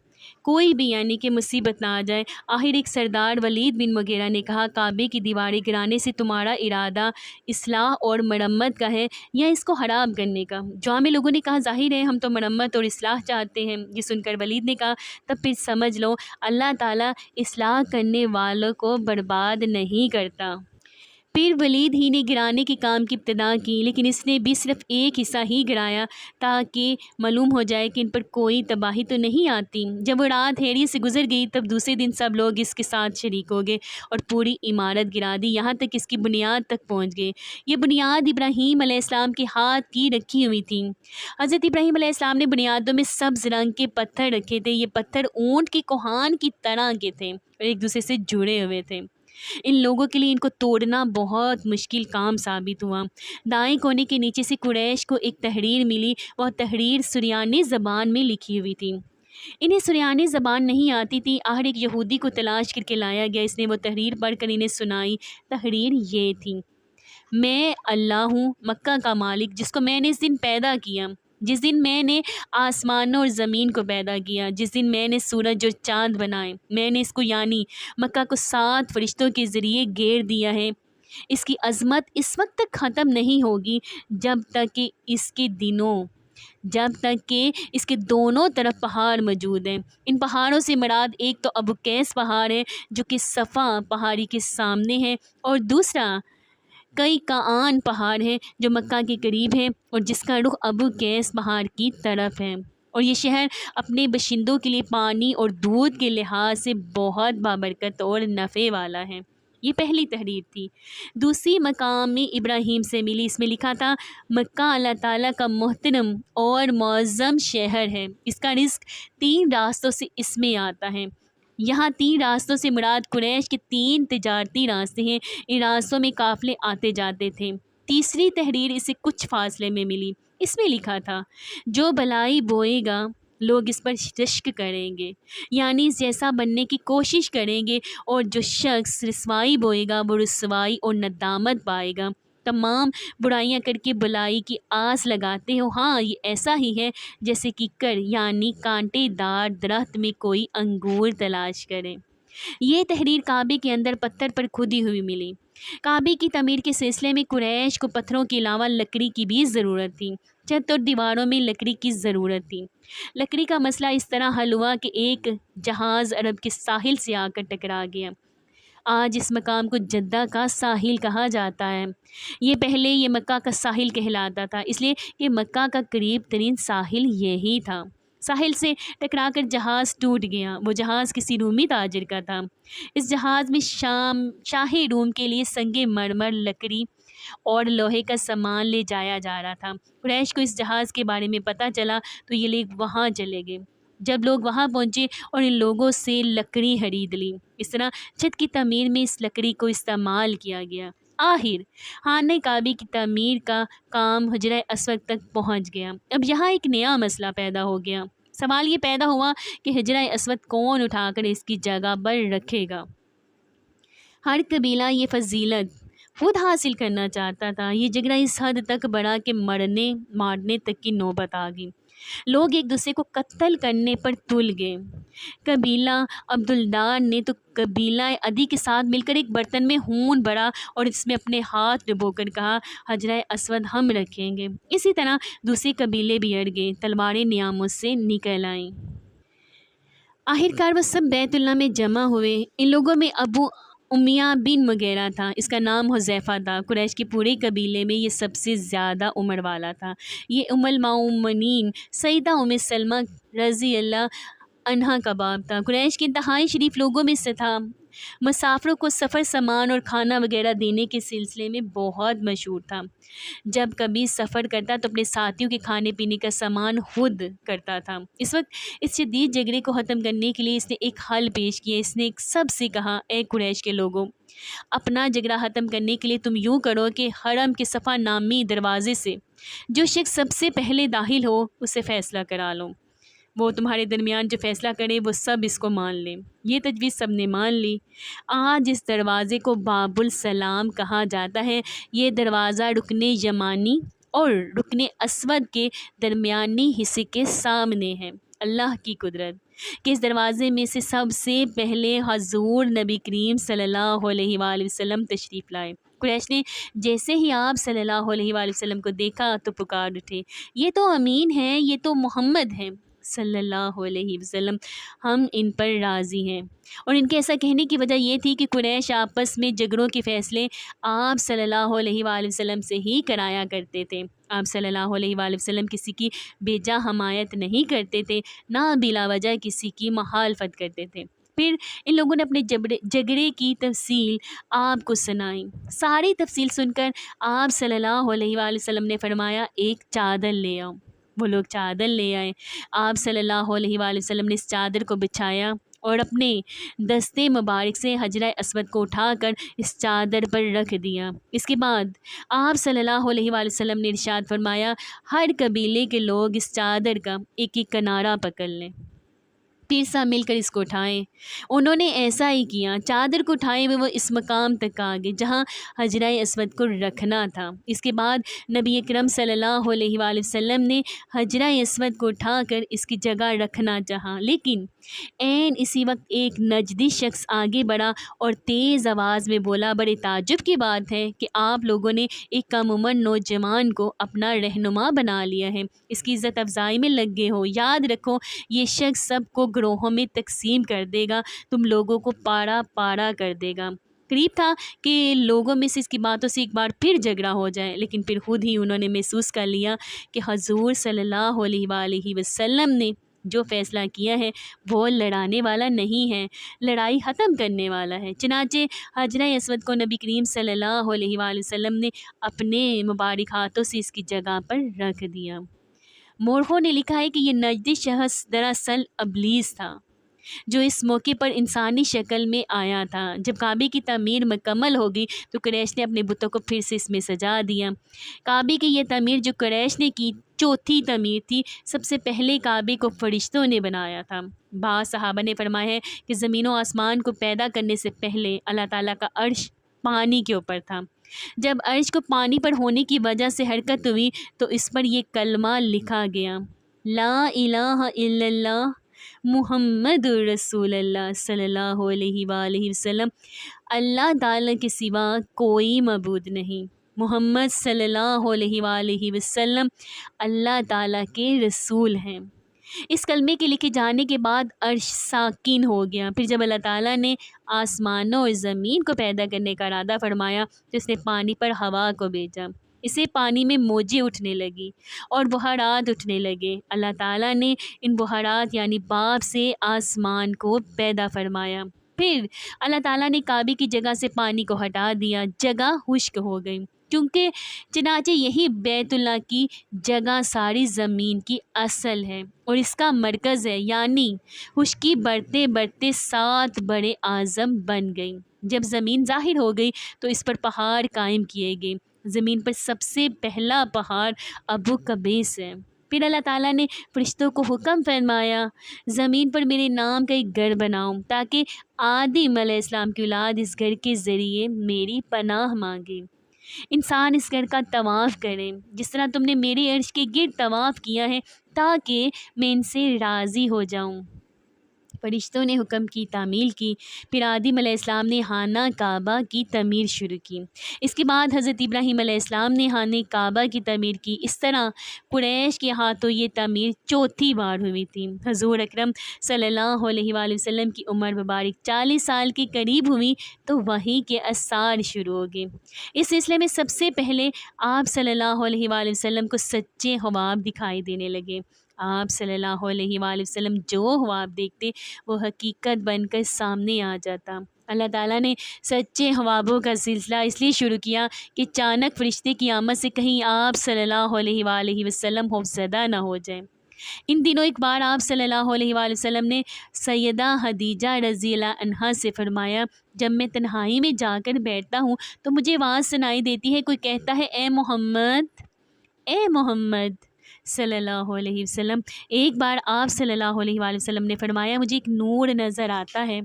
کوئی بھی یعنی کہ مصیبت نہ آ جائے۔ آخر ایک سردار ولید بن مغیرہ نے کہا، کعبے کی دیواریں گرانے سے تمہارا ارادہ اصلاح اور مرمت کا ہے یا اس کو خراب کرنے کا؟ جامع لوگوں نے کہا، ظاہر ہے ہم تو مرمت اور اصلاح چاہتے ہیں۔ یہ سن کر ولید نے کہا، تب پھر سمجھ لو اللہ تعالیٰ اصلاح کرنے والوں کو برباد نہیں کرتا۔ پھر ولید ہی نے گرانے کے کام کی ابتدا کی، لیکن اس نے بھی صرف ایک حصہ ہی گرایا تاکہ معلوم ہو جائے کہ ان پر کوئی تباہی تو نہیں آتی۔ جب وہ رات خیریت سے گزر گئی تب دوسرے دن سب لوگ اس کے ساتھ شریک ہو گئے اور پوری عمارت گرا دی، یہاں تک اس کی بنیاد تک پہنچ گئے۔ یہ بنیاد ابراہیم علیہ السلام کے ہاتھ کی رکھی ہوئی تھی۔ حضرت ابراہیم علیہ السلام نے بنیادوں میں سبز رنگ کے پتھر رکھے تھے۔ یہ پتھر اونٹ کے کوہان کی طرح کے تھے اور ایک دوسرے سے جڑے ہوئے تھے۔ ان لوگوں کے لیے ان کو توڑنا بہت مشکل کام ثابت ہوا۔ دائیں کونے کے نیچے سے قریش کو ایک تحریر ملی، وہ تحریر سریانی زبان میں لکھی ہوئی تھی۔ انہیں سریانی زبان نہیں آتی تھی، آخر ایک یہودی کو تلاش کر کے لایا گیا، اس نے وہ تحریر پڑھ کر انہیں سنائی۔ تحریر یہ تھی، میں اللہ ہوں مکہ کا مالک، جس کو میں نے اس دن پیدا کیا، جس دن میں نے آسمانوں اور زمین کو پیدا کیا، جس دن میں نے سورج اور چاند بنائے، میں نے اس کو یعنی مکہ کو 7 فرشتوں کے ذریعے گھیر دیا ہے۔ اس کی عظمت اس وقت تک ختم نہیں ہوگی جب تک کہ اس کے دونوں طرف پہاڑ موجود ہیں۔ ان پہاڑوں سے مراد ایک تو ابوقیس پہاڑ ہے جو کہ صفا پہاڑی کے سامنے ہے، اور دوسرا کئی کعان پہاڑ ہے جو مکہ کے قریب ہے اور جس کا رخ ابوقیس پہاڑ کی طرف ہے، اور یہ شہر اپنے باشندوں کے لیے پانی اور دودھ کے لحاظ سے بہت بابرکت اور نفع والا ہے۔ یہ پہلی تحریر تھی۔ دوسری مقام ابراہیم سے ملی، اس میں لکھا تھا، مکہ اللہ تعالیٰ کا محترم اور معظم شہر ہے، اس کا رزق 3 راستوں سے اس میں آتا ہے۔ یہاں 3 راستوں سے مراد قریش کے 3 تجارتی راستے ہیں، ان راستوں میں قافلے آتے جاتے تھے۔ تیسری تحریر اسے کچھ فاصلے میں ملی، اس میں لکھا تھا، جو بلائی بوئے گا لوگ اس پر رشک کریں گے، یعنی اس جیسا بننے کی کوشش کریں گے، اور جو شخص رسوائی بوئے گا وہ رسوائی اور ندامت پائے گا۔ تمام برائیاں کر کے بلائی کی آس لگاتے ہو، ہاں یہ ایسا ہی ہے جیسے کیکر یعنی کانٹے دار درخت میں کوئی انگور تلاش کرے۔ یہ تحریر کعبے کے اندر پتھر پر کھدی ہوئی ملی۔ کعبے کی تعمیر کے سلسلے میں قریش کو پتھروں کے علاوہ لکڑی کی بھی ضرورت تھی، چھت اور دیواروں میں لکڑی کی ضرورت تھی۔ لکڑی کا مسئلہ اس طرح حل ہوا کہ ایک جہاز عرب کے ساحل سے آ کر ٹکرا گیا۔ آج اس مقام کو جدہ کا ساحل کہا جاتا ہے، یہ پہلے یہ مکہ کا ساحل کہلاتا تھا، اس لیے کہ مکہ کا قریب ترین ساحل یہی تھا۔ ساحل سے ٹکرا کر جہاز ٹوٹ گیا، وہ جہاز کسی رومی تاجر کا تھا۔ اس جہاز میں شاہ روم کے لیے سنگ مرمر، لکڑی اور لوہے کا سامان لے جایا جا رہا تھا۔ قریش کو اس جہاز کے بارے میں پتہ چلا تو یہ لوگ وہاں چلے گئے۔ جب لوگ وہاں پہنچے اور ان لوگوں سے لکڑی خرید لی، اس طرح چھت کی تعمیر میں اس لکڑی کو استعمال کیا گیا۔ آخر خانہ کعبے کی تعمیر کا کام حجرہ اسود تک پہنچ گیا۔ اب یہاں ایک نیا مسئلہ پیدا ہو گیا۔ سوال یہ پیدا ہوا کہ حجرہ اسود کون اٹھا کر اس کی جگہ پر رکھے گا؟ ہر قبیلہ یہ فضیلت خود حاصل کرنا چاہتا تھا۔ یہ جھگڑا اس حد تک بڑھا کہ مارنے تک کی نوبت آ گئی۔ لوگ ایک دوسرے کو قتل کرنے پر تل گئے۔ قبیلہ عبدالدار نے تو قبیلہ عدی کے ساتھ مل کر ایک برتن میں خون بھرا اور اس میں اپنے ہاتھ ڈبو کر کہا، حجرہ اسود ہم رکھیں گے۔ اسی طرح دوسرے قبیلے بھی اڑ گئے، تلواریں نیاموں سے نکل آئیں۔ آخرکار وہ سب بیت اللہ میں جمع ہوئے۔ ان لوگوں میں ابو امیہ بن مغیرہ تھا، اس کا نام حذیفہ تھا۔ قریش کے پورے قبیلے میں یہ سب سے زیادہ عمر والا تھا۔ یہ ام المؤمنین سیدہ ام سلمہ رضی اللہ عنہا کا باپ تھا، قریش کے انتہائی شریف لوگوں میں سے تھا۔ مسافروں کو سفر سامان اور کھانا وغیرہ دینے کے سلسلے میں بہت مشہور تھا۔ جب کبھی سفر کرتا تو اپنے ساتھیوں کے کھانے پینے کا سامان خود کرتا تھا۔ اس وقت اس شدید جھگڑے کو ختم کرنے کے لیے اس نے ایک حل پیش کیا۔ اس نے سب سے کہا، اے قریش کے لوگوں، اپنا جھگڑا ختم کرنے کے لیے تم یوں کرو کہ حرم کے صفا نامی دروازے سے جو شخص سب سے پہلے داخل ہو اسے فیصلہ کرا لو۔ وہ تمہارے درمیان جو فیصلہ کرے وہ سب اس کو مان لیں۔ یہ تجویز سب نے مان لی۔ آج اس دروازے کو باب السلام کہا جاتا ہے۔ یہ دروازہ رکن یمانی اور رکن اسود کے درمیانی حصے کے سامنے ہے۔ اللہ کی قدرت کہ اس دروازے میں سے سب سے پہلے حضور نبی کریم صلی اللہ علیہ وآلہ وسلم تشریف لائے۔ قریش نے جیسے ہی آپ صلی اللہ علیہ وآلہ وسلم کو دیکھا تو پکار اٹھے، یہ تو امین ہیں، یہ تو محمد ہیں صلی اللہ علیہ وسلم، ہم ان پر راضی ہیں۔ اور ان کے ایسا کہنے کی وجہ یہ تھی کہ قریش آپس میں جھگڑوں کے فیصلے آپ صلی اللہ علیہ وآلہ وسلم سے ہی کرایا کرتے تھے۔ آپ صلی اللہ علیہ وآلہ وسلم کسی کی بے جا حمایت نہیں کرتے تھے، نہ بلا وجہ کسی کی مخالفت کرتے تھے۔ پھر ان لوگوں نے اپنے جھگڑے کی تفصیل آپ کو سنائی۔ ساری تفصیل سن کر آپ صلی اللہ علیہ وآلہ وسلم نے فرمایا، ایک چادر لے آؤ۔ وہ لوگ چادر لے آئے۔ آپ صلی اللہ علیہ وآلہ وسلم نے اس چادر کو بچھایا اور اپنے دستے مبارک سے حجرہ اسود کو اٹھا کر اس چادر پر رکھ دیا۔ اس کے بعد آپ صلی اللہ علیہ وآلہ وسلم نے ارشاد فرمایا، ہر قبیلے کے لوگ اس چادر کا ایک ایک کنارہ پکڑ لیں، پھر سب مل کر اس کو اٹھائیں۔ انہوں نے ایسا ہی کیا۔ چادر کو اٹھائے ہوئے وہ اس مقام تک آ گئے جہاں حجرہ اسود کو رکھنا تھا۔ اس کے بعد نبی اکرم صلی اللہ علیہ وآلہ وسلم نے حجرہ اسود کو اٹھا کر اس کی جگہ رکھنا چاہا، لیکن عین اسی وقت ایک نجدی شخص آگے بڑھا اور تیز آواز میں بولا، بڑے تعجب کی بات ہے کہ آپ لوگوں نے ایک کم عمر نوجوان کو اپنا رہنما بنا لیا ہے، اس کی عزت افزائی میں لگ گئے ہو۔ یاد رکھو، یہ شخص سب کو گروہوں میں تقسیم کر دے گا، تم لوگوں کو پارا پارا کر دے گا۔ قریب تھا کہ لوگوں میں سے اس کی باتوں سے ایک بار پھر جھگڑا ہو جائے، لیکن پھر خود ہی انہوں نے محسوس کر لیا کہ حضور صلی اللہ علیہ وآلہ وسلم نے جو فیصلہ کیا ہے وہ لڑانے والا نہیں ہے، لڑائی ختم کرنے والا ہے۔ چنانچہ حجرہ اسود کو نبی کریم صلی اللہ علیہ وآلہ وسلم نے اپنے مبارک ہاتھوں سے اس کی جگہ پر رکھ دیا۔ مورخوں نے لکھا ہے کہ یہ نجدی شخص دراصل ابلیس تھا، جو اس موقع پر انسانی شکل میں آیا تھا۔ جب کعبے کی تعمیر مکمل ہو گئی تو قریش نے اپنے بتوں کو پھر سے اس میں سجا دیا۔ کعبے کی یہ تعمیر جو قریش نے کی چوتھی تعمیر تھی۔ سب سے پہلے کعبے کو فرشتوں نے بنایا تھا۔ بعض صحابہ نے فرمایا ہے کہ زمین و آسمان کو پیدا کرنے سے پہلے اللہ تعالیٰ کا عرش پانی کے اوپر تھا۔ جب عرش کو پانی پر ہونے کی وجہ سے حرکت ہوئی تو اس پر یہ کلمہ لکھا گیا، لا الہ الا اللہ محمد رسول اللہ صلی اللہ علیہ وآلہ وسلم، اللہ تعالیٰ کے سوا کوئی معبود نہیں، محمد صلی اللہ علیہ وآلہ وسلم اللہ تعالیٰ کے رسول ہیں۔ اس کلمے کے لکھے جانے کے بعد عرش ساکن ہو گیا۔ پھر جب اللہ تعالیٰ نے آسمانوں اور زمین کو پیدا کرنے کا ارادہ فرمایا تو اس نے پانی پر ہوا کو بھیجا، اسے پانی میں موجیں اٹھنے لگی اور بخارات اٹھنے لگے۔ اللہ تعالیٰ نے ان بخارات یعنی بھاپ سے آسمان کو پیدا فرمایا۔ پھر اللہ تعالیٰ نے کعبے کی جگہ سے پانی کو ہٹا دیا، جگہ خشک ہو گئی، کیونکہ چنانچہ یہی بیت اللہ کی جگہ ساری زمین کی اصل ہے اور اس کا مرکز ہے، یعنی خشکی بڑھتے بڑھتے 7 بڑے اعظم بن گئی۔ جب زمین ظاہر ہو گئی تو اس پر پہاڑ قائم کیے گئے۔ زمین پر سب سے پہلا پہاڑ ابو قبیس ہے۔ پھر اللہ تعالیٰ نے فرشتوں کو حکم فرمایا، زمین پر میرے نام کا ایک گھر بناؤ تاکہ آدم علیہ السلام کی اولاد اس گھر کے ذریعے میری پناہ مانگے۔ انسان اس گھر کا طواف کریں جس طرح تم نے میرے عرش کے گرد طواف کیا ہے تاکہ میں ان سے راضی ہو جاؤں۔ فرشتوں نے حکم کی تعمیل کی۔ پھر آدم علیہ السلام نے خانہ کعبہ کی تعمیر شروع کی۔ اس کے بعد حضرت ابراہیم علیہ السلام نے خانہ کعبہ کی تعمیر کی۔ اس طرح قریش کے ہاتھوں یہ تعمیر چوتھی بار ہوئی تھی۔ حضور اکرم صلی اللہ علیہ وآلہ وسلم کی عمر مبارک 40 سال کے قریب ہوئی تو وحی کے اثار شروع ہو گئے۔ اس سلسلے میں سب سے پہلے آپ صلی اللہ علیہ وآلہ وسلم کو سچے خواب دکھائی دینے لگے۔ آپ صلی اللہ علیہ وآلہ وسلم جو خواب دیکھتے وہ حقیقت بن کر سامنے آ جاتا۔ اللہ تعالیٰ نے سچے خوابوں کا سلسلہ اس لیے شروع کیا کہ اچانک فرشتے کی آمد سے کہیں آپ صلی اللہ علیہ وآلہ وسلم خوفزدہ نہ ہو جائیں۔ ان دنوں ایک بار آپ صلی اللہ علیہ وآلہ وسلم نے سیدہ خدیجہ رضی اللہ عنہا سے فرمایا، جب میں تنہائی میں جا کر بیٹھتا ہوں تو مجھے آواز سنائی دیتی ہے، کوئی کہتا ہے اے محمد، اے محمد صلی اللہ علیہ وسلم۔ ایک بار آپ صلی اللہ علیہ وآلہ وسلم نے فرمایا، مجھے ایک نور نظر آتا ہے،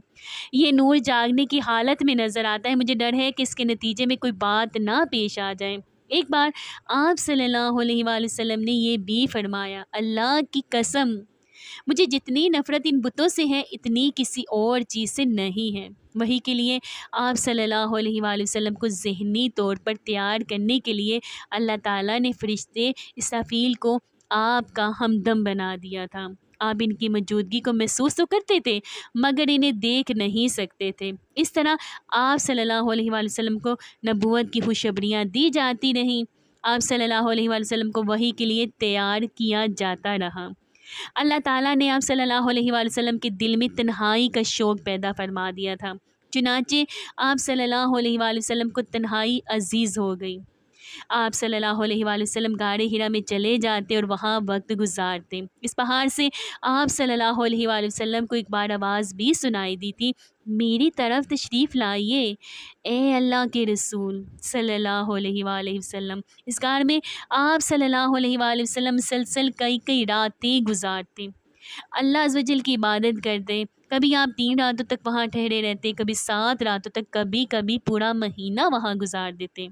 یہ نور جاگنے کی حالت میں نظر آتا ہے، مجھے ڈر ہے کہ اس کے نتیجے میں کوئی بات نہ پیش آ جائے۔ ایک بار آپ صلی اللہ علیہ وآلہ وسلم نے یہ بھی فرمایا، اللہ کی قسم مجھے جتنی نفرت ان بتوں سے ہے اتنی کسی اور چیز سے نہیں ہے۔ وہی کے لیے آپ صلی اللہ علیہ وآلہ وسلم کو ذہنی طور پر تیار کرنے کے لیے اللہ تعالیٰ نے فرشتے اسرافیل کو آپ کا ہمدم بنا دیا تھا۔ آپ ان کی موجودگی کو محسوس تو کرتے تھے مگر انہیں دیکھ نہیں سکتے تھے۔ اس طرح آپ صلی اللہ علیہ وآلہ وسلم کو نبوت کی خوشخبریاں دی جاتی رہیں، آپ صلی اللہ علیہ وآلہ وسلم کو وحی کے لیے تیار کیا جاتا رہا۔ اللہ تعالیٰ نے آپ صلی اللہ علیہ وآلہ وسلم کے دل میں تنہائی کا شوق پیدا فرما دیا تھا، چنانچہ آپ صلی اللہ علیہ وآلہ وسلم کو تنہائی عزیز ہو گئی۔ آپ صلی اللہ علیہ وآلہ وسلم غار حرا میں چلے جاتے اور وہاں وقت گزارتے۔ اس پہاڑ سے آپ صلی اللہ علیہ وآلہ وسلم کو ایک بار آواز بھی سنائی دی تھی، میری طرف تشریف لائیے اے اللہ کے رسول صلی اللہ علیہ وآلہ وسلم۔ اس غار میں آپ صلی اللہ علیہ وآلہ وسلم مسلسل کئی راتیں گزارتے، اللہ عز و جل کی عبادت کرتے۔ کبھی آپ 3 راتوں تک وہاں ٹھہرے رہتے، کبھی 7 راتوں تک، کبھی پورا مہینہ وہاں گزار دیتے۔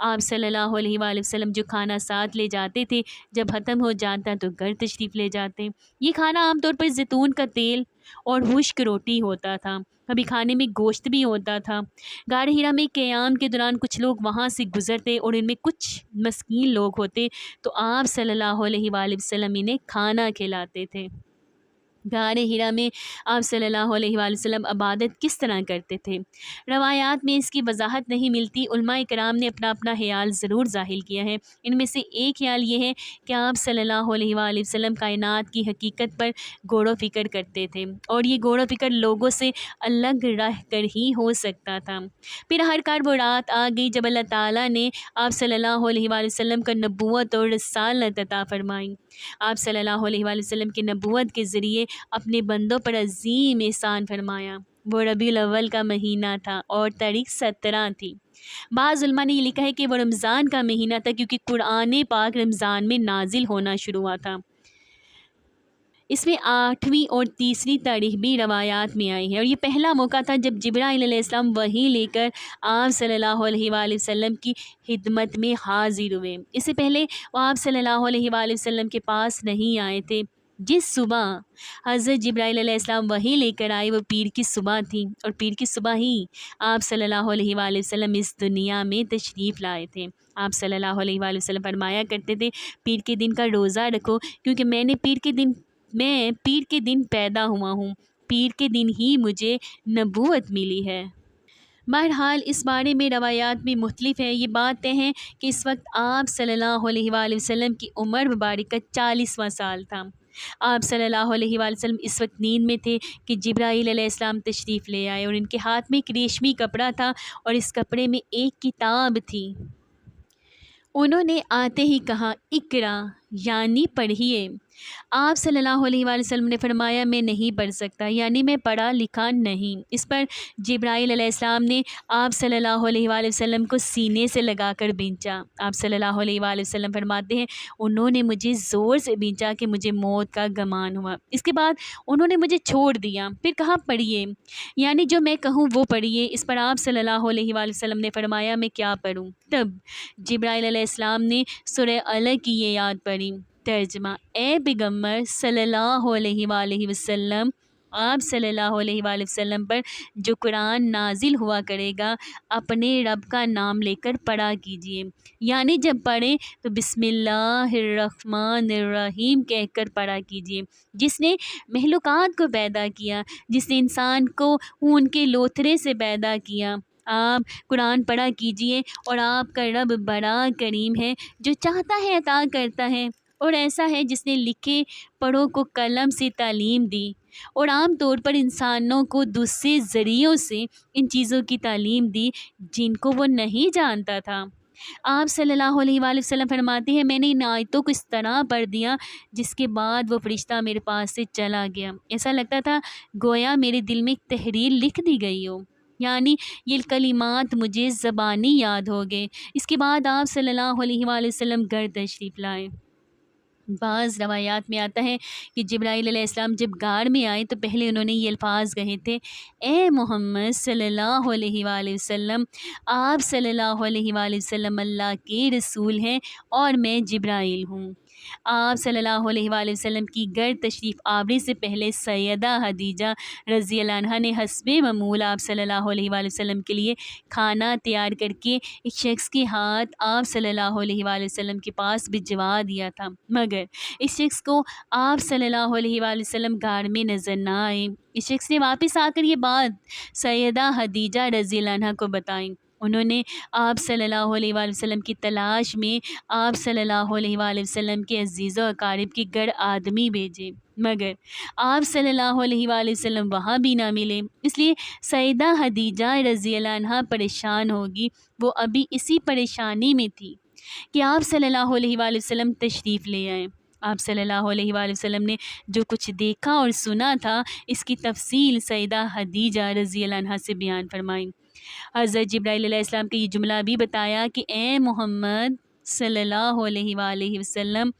آپ صلی اللہ علیہ وآلہ وسلم جو کھانا ساتھ لے جاتے تھے جب ختم ہو جاتا تو گھر تشریف لے جاتے۔ یہ کھانا عام طور پر زیتون کا تیل اور خشک روٹی ہوتا تھا، کبھی کھانے میں گوشت بھی ہوتا تھا۔ غار حرا میں قیام کے دوران کچھ لوگ وہاں سے گزرتے اور ان میں کچھ مسکین لوگ ہوتے تو آپ صلی اللہ علیہ وآلہ وسلم انہیں کھانا کھلاتے تھے۔ غار حرا میں آپ صلی اللہ علیہ وآلہ وسلم عبادت کس طرح کرتے تھے؟ روایات میں اس کی وضاحت نہیں ملتی، علماء کرام نے اپنا اپنا خیال ضرور ظاہر کیا ہے۔ ان میں سے ایک خیال یہ ہے کہ آپ صلی اللہ علیہ وآلہ وسلم کائنات کی حقیقت پر غور و فکر کرتے تھے اور یہ غور و فکر لوگوں سے الگ رہ کر ہی ہو سکتا تھا۔ پھر ہر کار وہ رات آ گئی جب اللہ تعالیٰ نے آپ صلی اللہ علیہ وآلہ وسلم کا نبوت اور رسالت عطا فرمائی۔ آپ صلی اللہ علیہ وآلہ وسلم کی نبوت کے ذریعے اپنے بندوں پر عظیم احسان فرمایا۔ وہ ربیع الاول کا مہینہ تھا اور تاریخ 17 تھی۔ بعض علماء نے یہ لکھا ہے کہ وہ رمضان کا مہینہ تھا کیونکہ قرآن پاک رمضان میں نازل ہونا شروع ہوا تھا۔ اس میں 8ویں اور 3 تاریخ بھی روایات میں آئی ہے، اور یہ پہلا موقع تھا جب جبرائیل علیہ السلام وحی لے کر آپ صلی اللہ علیہ وآلہ وسلم کی خدمت میں حاضر ہوئے۔ اس سے پہلے وہ آپ صلی اللہ علیہ وآلہ وسلم کے پاس نہیں آئے تھے۔ جس صبح حضرت جبرائیل علیہ السلام وحی لے کر آئے وہ پیر کی صبح تھی، اور پیر کی صبح ہی آپ صلی اللہ علیہ وآلہ وسلم اس دنیا میں تشریف لائے تھے۔ آپ صلی اللہ علیہ وآلہ وسلم فرمایا کرتے تھے، پیر کے دن کا روزہ رکھو کیونکہ میں پیر کے دن پیدا ہوا ہوں، پیر کے دن ہی مجھے نبوت ملی ہے۔ بہرحال اس بارے میں روایات بھی مختلف ہیں۔ یہ بات طے ہے کہ اس وقت آپ صلی اللہ علیہ وآلہ وسلم کی عمر مبارکہ 40واں سال تھا۔ آپ صلی اللہ علیہ وآلہ وسلم اس وقت نیند میں تھے کہ جبرائیل علیہ السلام تشریف لے آئے، اور ان کے ہاتھ میں ایک ریشمی کپڑا تھا اور اس کپڑے میں ایک کتاب تھی۔ انہوں نے آتے ہی کہا، اقرا، یعنی پڑھیے۔ آپ صلی اللہ علیہ وآلہ وسلم نے فرمایا، میں نہیں پڑھ سکتا، یعنی میں پڑھا لکھا نہیں۔ اس پر جبرائیل علیہ السلام نے آپ صلی اللہ علیہ وآلہ وسلم کو سینے سے لگا کر بھینچا۔ آپ صلی اللہ علیہ وآلہ وسلم فرماتے ہیں، انہوں نے مجھے زور سے بھینچا کہ مجھے موت کا گمان ہوا۔ اس کے بعد انہوں نے مجھے چھوڑ دیا، پھر کہا پڑھیے، یعنی جو میں کہوں وہ پڑھیے۔ اس پر آپ صلی اللہ علیہ وآلہ وسلم نے فرمایا، میں کیا پڑھوں؟ تب جبرائیل علیہ السلام نے سورہ علق کی یہ آیت پڑھی۔ ترجمہ: اے پیغمبر صلی اللہ علیہ وآلہ وسلم، آپ صلی اللہ علیہ وآلہ وسلم پر جو قرآن نازل ہوا کرے گا اپنے رب کا نام لے کر پڑھا کیجیے، یعنی جب پڑھیں تو بسم اللہ الرحمن الرحیم کہہ کر پڑھا کیجیے۔ جس نے مخلوقات کو پیدا کیا، جس نے انسان کو خون کے لوتھڑے سے پیدا کیا، آپ قرآن پڑھا کیجیے، اور آپ کا رب بڑا کریم ہے، جو چاہتا ہے عطا کرتا ہے، اور ایسا ہے جس نے لکھے پڑھوں کو قلم سے تعلیم دی۔ اور عام طور پر انسانوں کو دوسرے ذریعوں سے ان چیزوں کی تعلیم دی جن کو وہ نہیں جانتا تھا۔ آپ صلی اللہ علیہ وآلہ وسلم فرماتے ہیں میں نے ان آیتوں کو اس طرح پڑھ دیا جس کے بعد وہ فرشتہ میرے پاس سے چلا گیا، ایسا لگتا تھا گویا میرے دل میں ایک تحریر لکھ دی گئی ہو، یعنی یہ کلمات مجھے زبانی یاد ہو گئے۔ اس کے بعد آپ صلی اللہ علیہ وآلہ وسلم گھر تشریف لائے۔ بعض روایات میں آتا ہے کہ جبرائیل علیہ السلام جب غار میں آئے تو پہلے انہوں نے یہ الفاظ کہے تھے، اے محمد صلی اللہ علیہ وآلہ وسلم، آپ صلی اللہ علیہ وآلہ وسلم اللہ کے رسول ہیں اور میں جبرائیل ہوں۔ آپ صلی اللہ علیہ وآلہ وسلم کی گھر تشریف آوری سے پہلے سیدہ خدیجہ رضی اللہ عنہا نے حسب معمول آپ صلی اللہ علیہ وآلہ وسلم کے لیے کھانا تیار کر کے ایک شخص کے ہاتھ آپ صلی اللہ علیہ وآلہ وسلم کے پاس بھجوا دیا تھا، مگر اس شخص کو آپ صلی اللہ علیہ وآلہ وسلم غار میں نظر نہ آئے۔ اس شخص نے واپس آ کر یہ بات سیدہ خدیجہ رضی اللہ عنہا کو بتائیں۔ انہوں نے آپ صلی اللہ علیہ وآلہ وسلم کی تلاش میں آپ صلی اللہ علیہ وآلہ وسلم کے عزیز و اقارب کے گھر آدمی بھیجے، مگر آپ صلی اللہ علیہ وآلہ وسلم وہاں بھی نہ ملے، اس لیے سیدہ خدیجہ رضی اللہ عنہا پریشان ہوگی۔ وہ ابھی اسی پریشانی میں تھی کہ آپ صلی اللہ علیہ وآلہ وسلم تشریف لے آئے۔ آپ صلی اللہ علیہ وآلہ وسلم نے جو کچھ دیکھا اور سنا تھا اس کی تفصیل سیدہ خدیجہ رضی اللہ عنہا سے بیان فرمائیں۔ حضرت جبرائیل علیہ السلام کا یہ جملہ بھی بتایا کہ اے محمد صلی اللہ علیہ وآلہ وسلم،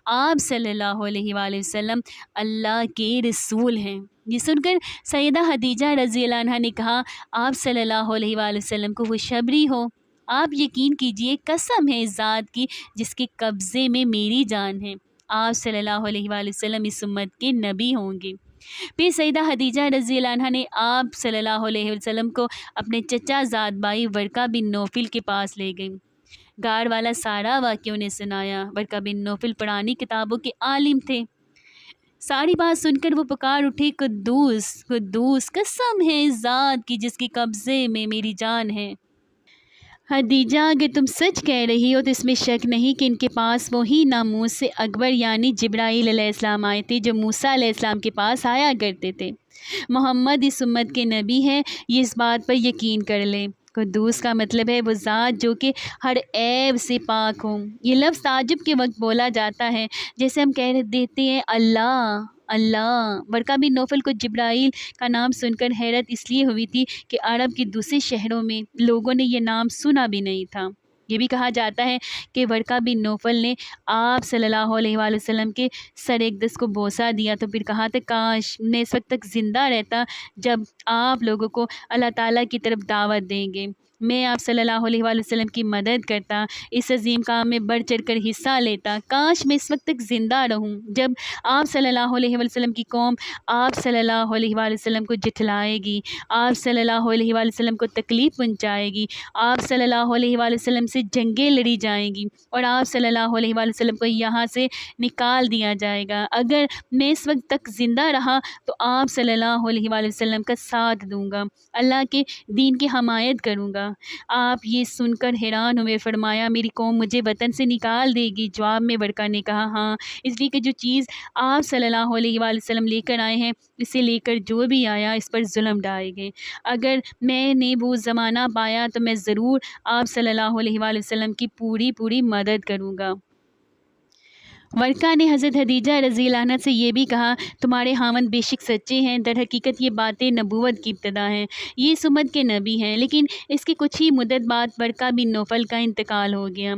آپ صلی اللہ علیہ وآلہ وسلم اللہ کے رسول ہیں۔ یہ سن کر سیدہ خدیجہ رضی اللہ عنہا نے کہا، آپ صلی اللہ علیہ وآلہ وسلم کو خوشخبری ہو، آپ یقین کیجئے قسم ہے اس ذات کی جس کے قبضے میں میری جان ہے، آپ صلی اللہ علیہ وآلہ وسلم اس امت کے نبی ہوں گے۔ پھر سیدہ خدیجہ رضی اللہ عنہا نے آپ صلی اللہ علیہ وسلم کو اپنے چچا زاد بھائی ورقہ بن نوفل کے پاس لے گئی۔ غار والا سارا واقعہ انہیں سنایا۔ ورقہ بن نوفل پرانی کتابوں کے عالم تھے۔ ساری بات سن کر وہ پکار اٹھے، قدوس قدوس، قسم ہے اس ذات کی جس کے قبضے میں میری جان ہے۔ خدیجہ اگر تم سچ کہہ رہی ہو تو اس میں شک نہیں کہ ان کے پاس وہی ناموس سے اکبر یعنی جبرائیل علیہ السلام آئے تھے جو موسیٰ علیہ السلام کے پاس آیا کرتے تھے۔ محمد اس امت کے نبی ہیں، یہ اس بات پر یقین کر لیں۔ قدوس کا مطلب ہے وہ ذات جو کہ ہر عیب سے پاک ہوں۔ یہ لفظ تعجب کے وقت بولا جاتا ہے جیسے ہم کہہ دیتے ہیں اللہ اللہ۔ ورقہ بن نوفل کو جبرائیل کا نام سن کر حیرت اس لیے ہوئی تھی کہ عرب کے دوسرے شہروں میں لوگوں نے یہ نام سنا بھی نہیں تھا۔ یہ بھی کہا جاتا ہے کہ ورقہ بن نوفل نے آپ صلی اللہ علیہ وآلہ وسلم کے سر اقدس کو بوسہ دیا تو پھر کہا تھا کاش میں اس وقت تک زندہ رہتا جب آپ لوگوں کو اللہ تعالیٰ کی طرف دعوت دیں گے، میں آپ صلی اللہ علیہ وآلہ وسلم کی مدد کرتا، اس عظیم کام میں بڑھ چڑھ کر حصہ لیتا، کاش میں اس وقت تک زندہ رہوں جب آپ صلی اللہ علیہ وآلہ وسلم کی قوم آپ صلی اللہ علیہ وآلہ وسلم کو جھٹلائے گی، آپ صلی اللہ علیہ وآلہ وسلم کو تکلیف پہنچائے گی، آپ صلی اللہ علیہ وآلہ وسلم سے جنگیں لڑی جائیں گی اور آپ صلی اللہ علیہ وآلہ وسلم کو یہاں سے نکال دیا جائے گا۔ اگر میں اس وقت تک زندہ رہا تو آپ صلی اللہ علیہ وآلہ وسلم کا ساتھ دوں گا، اللہ کے دین کی حمایت کروں گا۔ آپ یہ سن کر حیران ہوئے، فرمایا میری قوم مجھے وطن سے نکال دے گی؟ جواب میں ورقہ نے کہا ہاں، اس لیے کہ جو چیز آپ صلی اللہ علیہ وآلہ وسلم لے کر آئے ہیں اسے لے کر جو بھی آیا اس پر ظلم ڈھائے گئے، اگر میں نے وہ زمانہ پایا تو میں ضرور آپ صلی اللہ علیہ وآلہ وسلم کی پوری مدد کروں گا۔ ورقہ نے حضرت خدیجہ رضی اللہ عنہا سے یہ بھی کہا تمہارے خاوند بے شک سچے ہیں، در حقیقت یہ باتیں نبوت کی ابتدا ہیں، یہ اس امت کے نبی ہیں، لیکن اس کی کچھ ہی مدت بعد ورقہ بن نوفل کا انتقال ہو گیا۔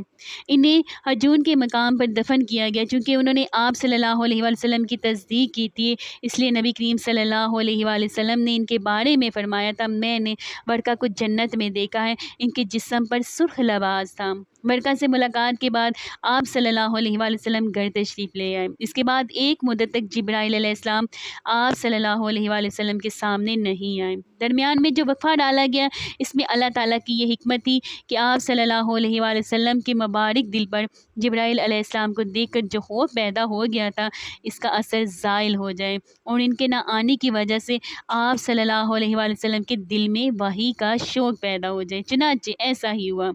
انہیں حجون کے مقام پر دفن کیا گیا، چونکہ انہوں نے آپ صلی اللہ علیہ وآلہ وسلم کی تصدیق کی تھی، اس لیے نبی کریم صلی اللہ علیہ وآلہ وسلم نے ان کے بارے میں فرمایا تھا میں نے ورقہ کو جنت میں دیکھا ہے، ان کے جسم پر سرخ لباس تھا۔ ورقہ سے ملاقات کے بعد آپ صلی اللہ علیہ وآلہ وسلم گھر تشریف لے آئے۔ اس کے بعد ایک مدت تک جبرائیل علیہ السلام آپ صلی اللہ علیہ وآلہ وسلم کے سامنے نہیں آئے۔ درمیان میں جو وقفہ ڈالا گیا اس میں اللہ تعالیٰ کی یہ حکمت تھی کہ آپ صلی اللہ علیہ وآلہ وسلم کے مبارک دل پر جبرائیل علیہ السلام کو دیکھ کر جو خوف پیدا ہو گیا تھا اس کا اثر زائل ہو جائے اور ان کے نہ آنے کی وجہ سے آپ صلی اللہ علیہ وآلہ وسلم کے دل میں وحی کا شوق پیدا ہو جائے۔ چنانچہ ایسا ہی ہوا۔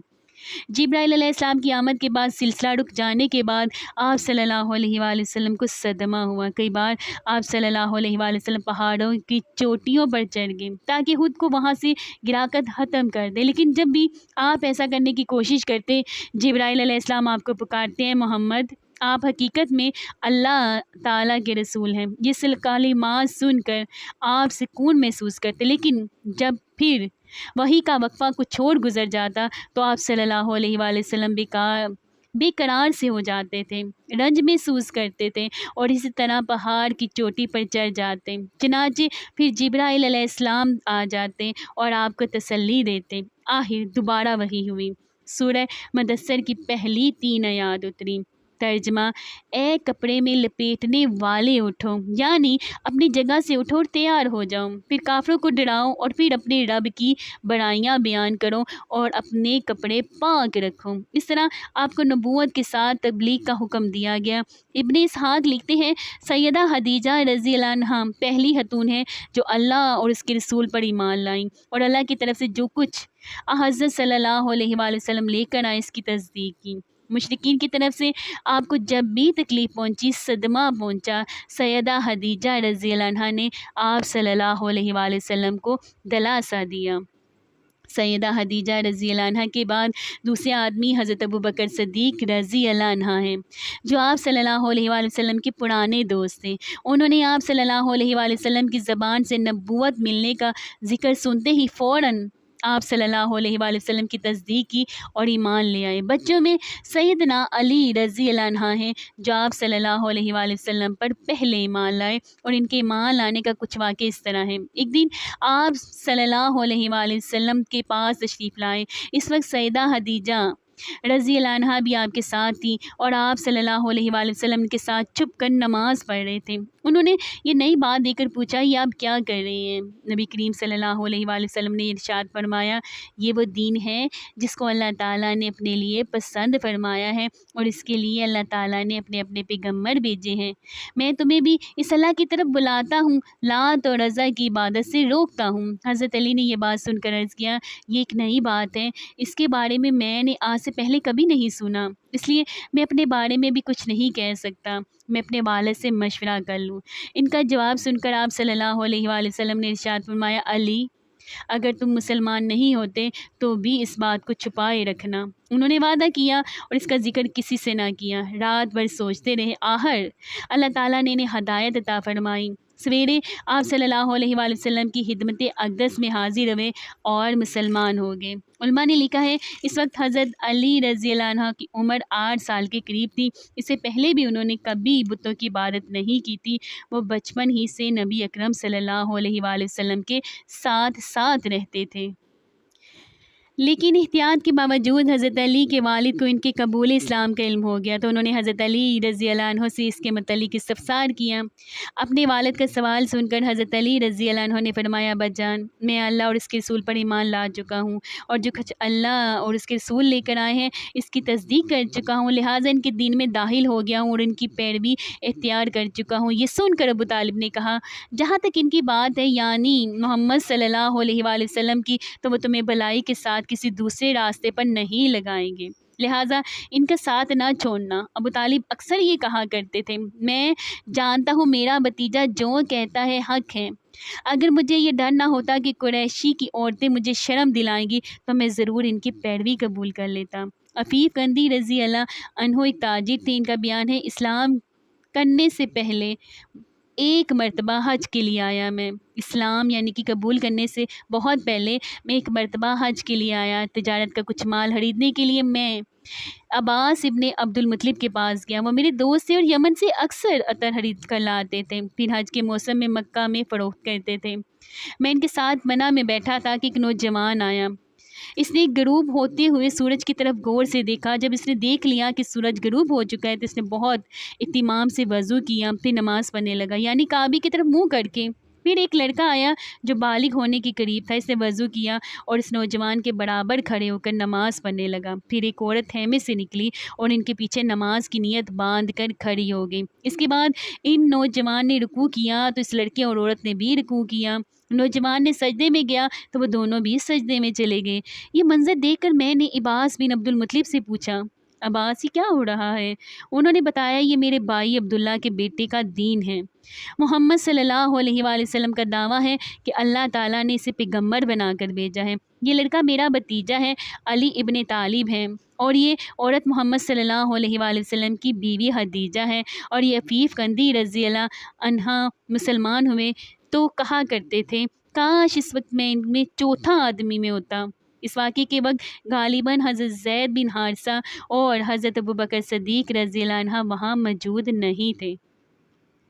جبرائیل علیہ السلام کی آمد کے بعد سلسلہ رک جانے کے بعد آپ صلی اللہ علیہ وآلہ وسلم کو صدمہ ہوا۔ کئی بار آپ صلی اللہ علیہ وآلہ وسلم پہاڑوں کی چوٹیوں پر چڑھ گئے تاکہ خود کو وہاں سے گرا کر ختم کر دے، لیکن جب بھی آپ ایسا کرنے کی کوشش کرتے، جبرائیل علیہ السلام آپ کو پکارتے ہیں، محمد آپ حقیقت میں اللہ تعالیٰ کے رسول ہیں۔ یہ کلمات سن کر آپ سکون محسوس کرتے، لیکن جب پھر وحی کا وقفہ کچھ اور گزر جاتا تو آپ صلی اللہ علیہ وآلہ وسلم بے قرار سے ہو جاتے تھے، رنج محسوس کرتے تھے اور اسی طرح پہاڑ کی چوٹی پر چڑھ جاتے۔ چنانچہ پھر جبرائیل علیہ السلام آ جاتے اور آپ کو تسلی دیتے۔ آخر دوبارہ وحی ہوئی، سورہ مدثر کی پہلی 3 آیات اتری۔ ترجمہ: اے کپڑے میں لپیٹنے والے اٹھو، یعنی اپنی جگہ سے اٹھو اور تیار ہو جاؤ، پھر کافروں کو ڈراؤ اور پھر اپنے رب کی بڑائیاں بیان کرو اور اپنے کپڑے پاک رکھو۔ اس طرح آپ کو نبوت کے ساتھ تبلیغ کا حکم دیا گیا۔ ابن اسحاق لکھتے ہیں، سیدہ خدیجہ رضی اللہ عنہا پہلی خاتون ہیں جو اللہ اور اس کے رسول پر ایمان لائیں اور اللہ کی طرف سے جو کچھ حضرت صلی اللہ علیہ وآلہ وسلم لے کر آئے اس کی تصدیق کی۔ مشرکین کی طرف سے آپ کو جب بھی تکلیف پہنچی، صدمہ پہنچا، سیدہ خدیجہ رضی اللہ عنہا نے آپ صلی اللہ علیہ وآلہ وسلم کو دلاسا دیا۔ سیدہ خدیجہ رضی اللہ عنہا کے بعد دوسرے آدمی حضرت ابوبکر صدیق رضی اللہ عنہ ہیں، جو آپ صلی اللہ علیہ وآلہ وسلم کے پرانے دوست تھے۔ انہوں نے آپ صلی اللہ علیہ وآلہ وسلم کی زبان سے نبوت ملنے کا ذکر سنتے ہی فوراً آپ صلی اللہ علیہ وآلہ وسلم کی تصدیق کی اور ایمان لے آئے۔ بچوں میں سیدنا علی رضی اللہ عنہ ہیں، جو آپ صلی اللہ علیہ وآلہ وسلم پر پہلے ایمان لائے، اور ان کے ایمان لانے کا کچھ واقعہ اس طرح ہے۔ ایک دن آپ صلی اللہ علیہ وآلہ وسلم کے پاس تشریف لائے، اس وقت سیدہ خدیجہ رضی اللہ عنہا بھی آپ کے ساتھ تھی اور آپ صلی اللہ علیہ وآلہ وسلم کے ساتھ چھپ کر نماز پڑھ رہے تھے۔ انہوں نے یہ نئی بات دیکھ کر پوچھا، یہ آپ کیا کر رہے ہیں؟ نبی کریم صلی اللہ علیہ وآلہ وسلم نے ارشاد فرمایا، یہ وہ دین ہے جس کو اللہ تعالیٰ نے اپنے لیے پسند فرمایا ہے اور اس کے لیے اللہ تعالیٰ نے اپنے اپنے پیغمبر بھیجے ہیں۔ میں تمہیں بھی اس اللہ کی طرف بلاتا ہوں، لات اور عزا کی عبادت سے روکتا ہوں۔ حضرت علی نے یہ بات سن کر عرض کیا، یہ ایک نئی بات ہے، اس کے بارے میں نے آج سے پہلے کبھی نہیں سنا، اس لیے میں اپنے بارے میں بھی کچھ نہیں کہہ سکتا، میں اپنے والد سے مشورہ کر لوں۔ ان کا جواب سن کر آپ صلی اللہ علیہ وآلہ وسلم نے ارشاد فرمایا، علی اگر تم مسلمان نہیں ہوتے تو بھی اس بات کو چھپائے رکھنا۔ انہوں نے وعدہ کیا اور اس کا ذکر کسی سے نہ کیا۔ رات بھر سوچتے رہے، آخر اللہ تعالیٰ نے انہیں ہدایت عطا فرمائی۔ سویرے آپ صلی اللہ علیہ وآلہ وسلم کی خدمت اقدس میں حاضر ہوئے اور مسلمان ہو گئے۔ علماء نے لکھا ہے، اس وقت حضرت علی رضی اللہ عنہ کی عمر 8 سال کے قریب تھی۔ اس سے پہلے بھی انہوں نے کبھی بتوں کی عبادت نہیں کی تھی۔ وہ بچپن ہی سے نبی اکرم صلی اللہ علیہ وآلہ وسلم کے ساتھ رہتے تھے۔ لیکن احتیاط کے باوجود حضرت علی کے والد کو ان کے قبول اسلام کا علم ہو گیا تو انہوں نے حضرت علی رضی اللہ عنہ سے اس کے متعلق استفسار کیا۔ اپنے والد کا سوال سن کر حضرت علی رضی اللہ عنہ نے فرمایا، ابا جان، میں اللہ اور اس کے رسول پر ایمان لا چکا ہوں اور جو کچھ اللہ اور اس کے رسول لے کر آئے ہیں اس کی تصدیق کر چکا ہوں، لہٰذا ان کے دین میں داخل ہو گیا ہوں اور ان کی پیروی اختیار کر چکا ہوں۔ یہ سن کر ابو طالب نے کہا، جہاں تک ان کی بات ہے، یعنی محمد صلی اللہ علیہ وآلہ وسلم کی، تو وہ تمہیں بھلائی کے ساتھ کسی دوسرے راستے پر نہیں لگائیں گے، لہٰذا ان کا ساتھ نہ چھوڑنا۔ ابو طالب اکثر یہ کہا کرتے تھے، میں جانتا ہوں میرا بھتیجا جو کہتا ہے حق ہے، اگر مجھے یہ ڈر نہ ہوتا کہ قریشی کی عورتیں مجھے شرم دلائیں گی تو میں ضرور ان کی پیروی قبول کر لیتا۔ عفیف قندی رضی اللہ عنہ ایک تاجر تھے۔ ان کا بیان ہے، اسلام کرنے سے پہلے ایک مرتبہ حج کے لیے آیا میں، اسلام یعنی کہ قبول کرنے سے بہت پہلے میں ایک مرتبہ حج کے لیے آیا، تجارت کا کچھ مال خریدنے کے لیے میں عباس ابن عبد المطلب کے پاس گیا۔ وہ میرے دوست تھے اور یمن سے اکثر عطر خرید کر لاتے تھے، پھر حج کے موسم میں مکہ میں فروخت کرتے تھے۔ میں ان کے ساتھ منع میں بیٹھا تھا کہ ایک نوجوان آیا۔ اس نے غروب ہوتے ہوئے سورج کی طرف غور سے دیکھا۔ جب اس نے دیکھ لیا کہ سورج غروب ہو چکا ہے تو اس نے بہت اہتمام سے وضو کیا، پھر نماز پڑھنے لگا، یعنی کعبے کی طرف منہ کر کے۔ پھر ایک لڑکا آیا جو بالغ ہونے کے قریب تھا، اس نے وضو کیا اور اس نوجوان کے برابر کھڑے ہو کر نماز پڑھنے لگا۔ پھر ایک عورت خیمے سے نکلی اور ان کے پیچھے نماز کی نیت باندھ کر کھڑی ہو گئی۔ اس کے بعد ان نوجوان نے رکوع کیا تو اس لڑکے اور عورت نے بھی رکوع کیا۔ نوجوان نے سجدے میں گیا تو وہ دونوں بھی سجدے میں چلے گئے۔ یہ منظر دیکھ کر میں نے عباس بن عبد المطلب سے پوچھا، عباس یہ کیا ہو رہا ہے؟ انہوں نے بتایا یہ میرے بھائی عبداللہ کے بیٹے کا دین ہے۔ محمد صلی اللہ علیہ وآلہ وسلم کا دعویٰ ہے کہ اللہ تعالیٰ نے اسے پیغمبر بنا کر بھیجا ہے۔ یہ لڑکا میرا بھتیجا ہے، علی ابن طالب ہے، اور یہ عورت محمد صلی اللہ علیہ وآلہ وسلم کی بیوی خدیجہ ہے، اور یہ عفیف قندی رضی اللہ عنہا مسلمان ہوئے تو کہا کرتے تھے کاش اس وقت میں ان میں چوتھا آدمی میں ہوتا۔ اس واقعے کے وقت غالباً حضرت زید بن حارثہ اور حضرت ابوبکر صدیق رضی اللہ عنہ وہاں موجود نہیں تھے،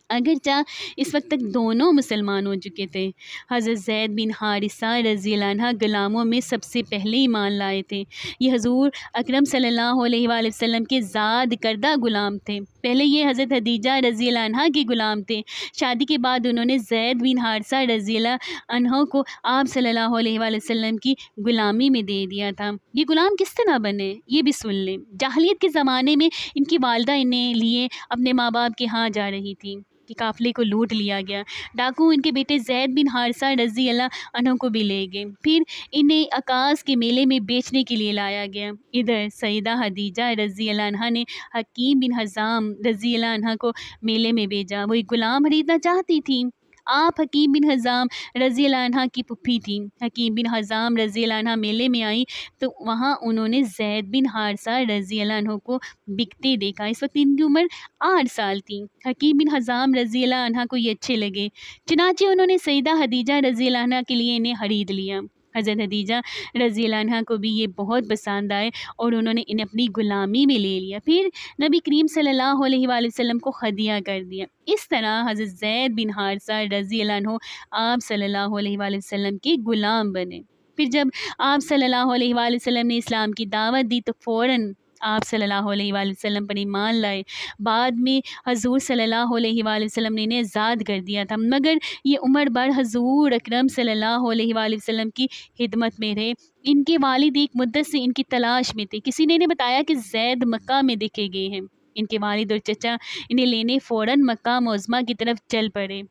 اگرچہ اس وقت تک دونوں مسلمان ہو چکے تھے۔ حضرت زید بن حارثہ رضی اللہ عنہ غلاموں میں سب سے پہلے ایمان لائے تھے۔ یہ حضور اکرم صلی اللہ علیہ وآلہ وسلم کے زاد کردہ غلام تھے۔ پہلے یہ حضرت خدیجہ رضی اللہ عنہ کے غلام تھے۔ شادی کے بعد انہوں نے زید بن حارثہ رضی اللہ عنہ کو آپ صلی اللہ علیہ وآلہ وسلم کی غلامی میں دے دیا تھا۔ یہ غلام کس طرح بنے یہ بھی سن لیں۔ جاہلیت کے زمانے میں ان کی والدہ انہیں لیے اپنے ماں باپ کے ہاں جا رہی تھی کہ قافلے کو لوٹ لیا گیا۔ ڈاکو ان کے بیٹے زید بن حارثہ رضی اللہ عنہ کو بھی لے گئے، پھر انہیں عکاظ کے میلے میں بیچنے کے لیے لایا گیا۔ ادھر سیدہ خدیجہ رضی اللہ عنہ نے حکیم بن حزام رضی اللہ عنہ کو میلے میں بھیجا۔ وہ ایک غلام خریدنا چاہتی تھیں۔ آپ حکیم بن حزام رضی اللہ عنہ کی پھوپھی تھیں۔ حکیم بن حزام رضی اللہ عنہ میلے میں آئیں تو وہاں انہوں نے زید بن حارثہ رضی اللہ عنہ کو بکتے دیکھا۔ اس وقت ان کی عمر 8 سال تھی۔ حکیم بن حزام رضی اللہ عنہ کو یہ اچھے لگے، چنانچہ انہوں نے سیدہ خدیجہ رضی اللہ عنہ کے لیے انہیں خرید لیا۔ حضرت خدیجہ رضی اللہ عنہ کو بھی یہ بہت پسند آئے اور انہوں نے انہیں اپنی غلامی میں لے لیا، پھر نبی کریم صلی اللہ علیہ وآلہ وسلم کو ہدیہ کر دیا۔ اس طرح حضرت زید بن حارثہ رضی اللہ عنہ آپ صلی اللہ علیہ وآلہ وسلم کے غلام بنے۔ پھر جب آپ صلی اللہ علیہ وآلہ وسلم نے اسلام کی دعوت دی تو فوراً آپ صلی اللہ علیہ وآلہ وسلم پر ایمان لائے۔ بعد میں حضور صلی اللہ علیہ وآلہ وسلم نے انہیں آزاد کر دیا تھا، مگر یہ عمر بھر حضور اکرم صلی اللہ علیہ وآلہ وسلم کی خدمت میں رہے۔ ان کے والد ایک مدت سے ان کی تلاش میں تھے۔ کسی نے انہیں بتایا کہ زید مکہ میں دیکھے گئے ہیں۔ ان کے والد اور چچا انہیں لینے فوراً مکہ معظمہ کی طرف چل پڑے۔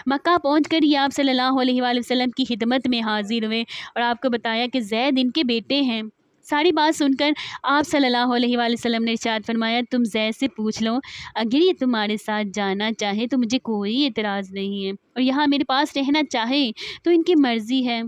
مکہ پہنچ کر یہ آپ صلی اللہ علیہ وآلہ وسلم کی خدمت میں حاضر ہوئے اور آپ کو بتایا کہ زید ان کے بیٹے ہیں۔ ساری بات سن کر آپ صلی اللہ علیہ وآلہ وسلم نے ارشاد فرمایا تم زید سے پوچھ لو، اگر یہ تمہارے ساتھ جانا چاہے تو مجھے کوئی اعتراض نہیں ہے، اور یہاں میرے پاس رہنا چاہے تو ان کی مرضی ہے۔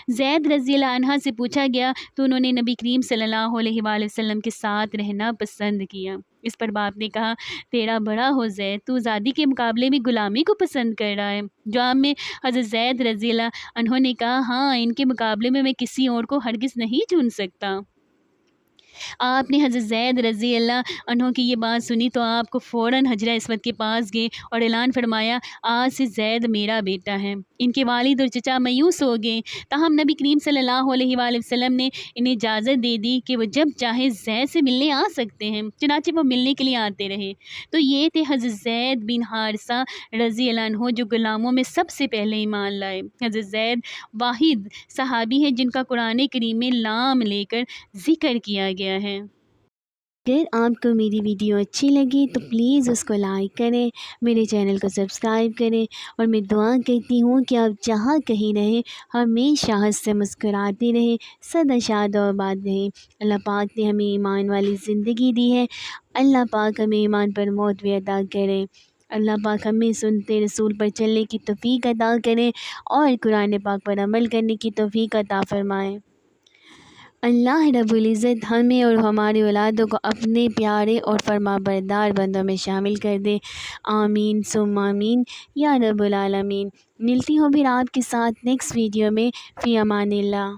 زید رضی اللہ عنہ سے پوچھا گیا تو انہوں نے نبی کریم صلی اللہ علیہ وآلہ وسلم کے ساتھ رہنا پسند کیا۔ اس پر باپ نے کہا تیرا بڑا ہو زید، تو آزادی کے مقابلے میں غلامی کو پسند کر رہا ہے۔ جواب میں حضرت زید رضی اللہ عنہ نے کہا ہاں، ان کے مقابلے میں کسی اور کو ہرگز نہیں چن سکتا۔ آپ نے حضرت زید رضی اللہ عنہ کی یہ بات سنی تو آپ کو فوراً حجرہ اسود کے پاس گئے اور اعلان فرمایا آج سے زید میرا بیٹا ہے۔ ان کے والد اور چچا مایوس ہو گئے، تاہم نبی کریم صلی اللہ علیہ وآلہ وسلم نے انہیں اجازت دے دی کہ وہ جب چاہے زید سے ملنے آ سکتے ہیں، چنانچہ وہ ملنے کے لیے آتے رہے۔ تو یہ تھے حضرت زید بن حارثہ رضی اللہ عنہ جو غلاموں میں سب سے پہلے ایمان لائے۔ حضرت زید واحد صحابی ہیں جن کا قرآن کریم میں نام لے کر ذکر کیا گیا ہے۔ اگر آپ کو میری ویڈیو اچھی لگی تو پلیز اس کو لائک کریں، میرے چینل کو سبسکرائب کریں، اور میں دعا کرتی ہوں کہ آپ جہاں کہیں رہیں ہمیشہ ہنس سے مسکراتے رہیں، سدا شاد و آباد رہیں۔ اللہ پاک نے ہمیں ایمان والی زندگی دی ہے، اللہ پاک ہمیں ایمان پر موت بھی عطا کرے۔ اللہ پاک ہمیں سنتے رسول پر چلنے کی توفیق عطا کرے اور قرآن پاک پر عمل کرنے کی توفیق عطا فرمائے۔ اللہ رب العزت ہمیں اور ہماری اولادوں کو اپنے پیارے اور فرما بردار بندوں میں شامل کر دے، آمین ثم آمین یا رب العالمین۔ ملتی ہوں پھر آپ کے ساتھ نیکسٹ ویڈیو میں، فی امان اللہ۔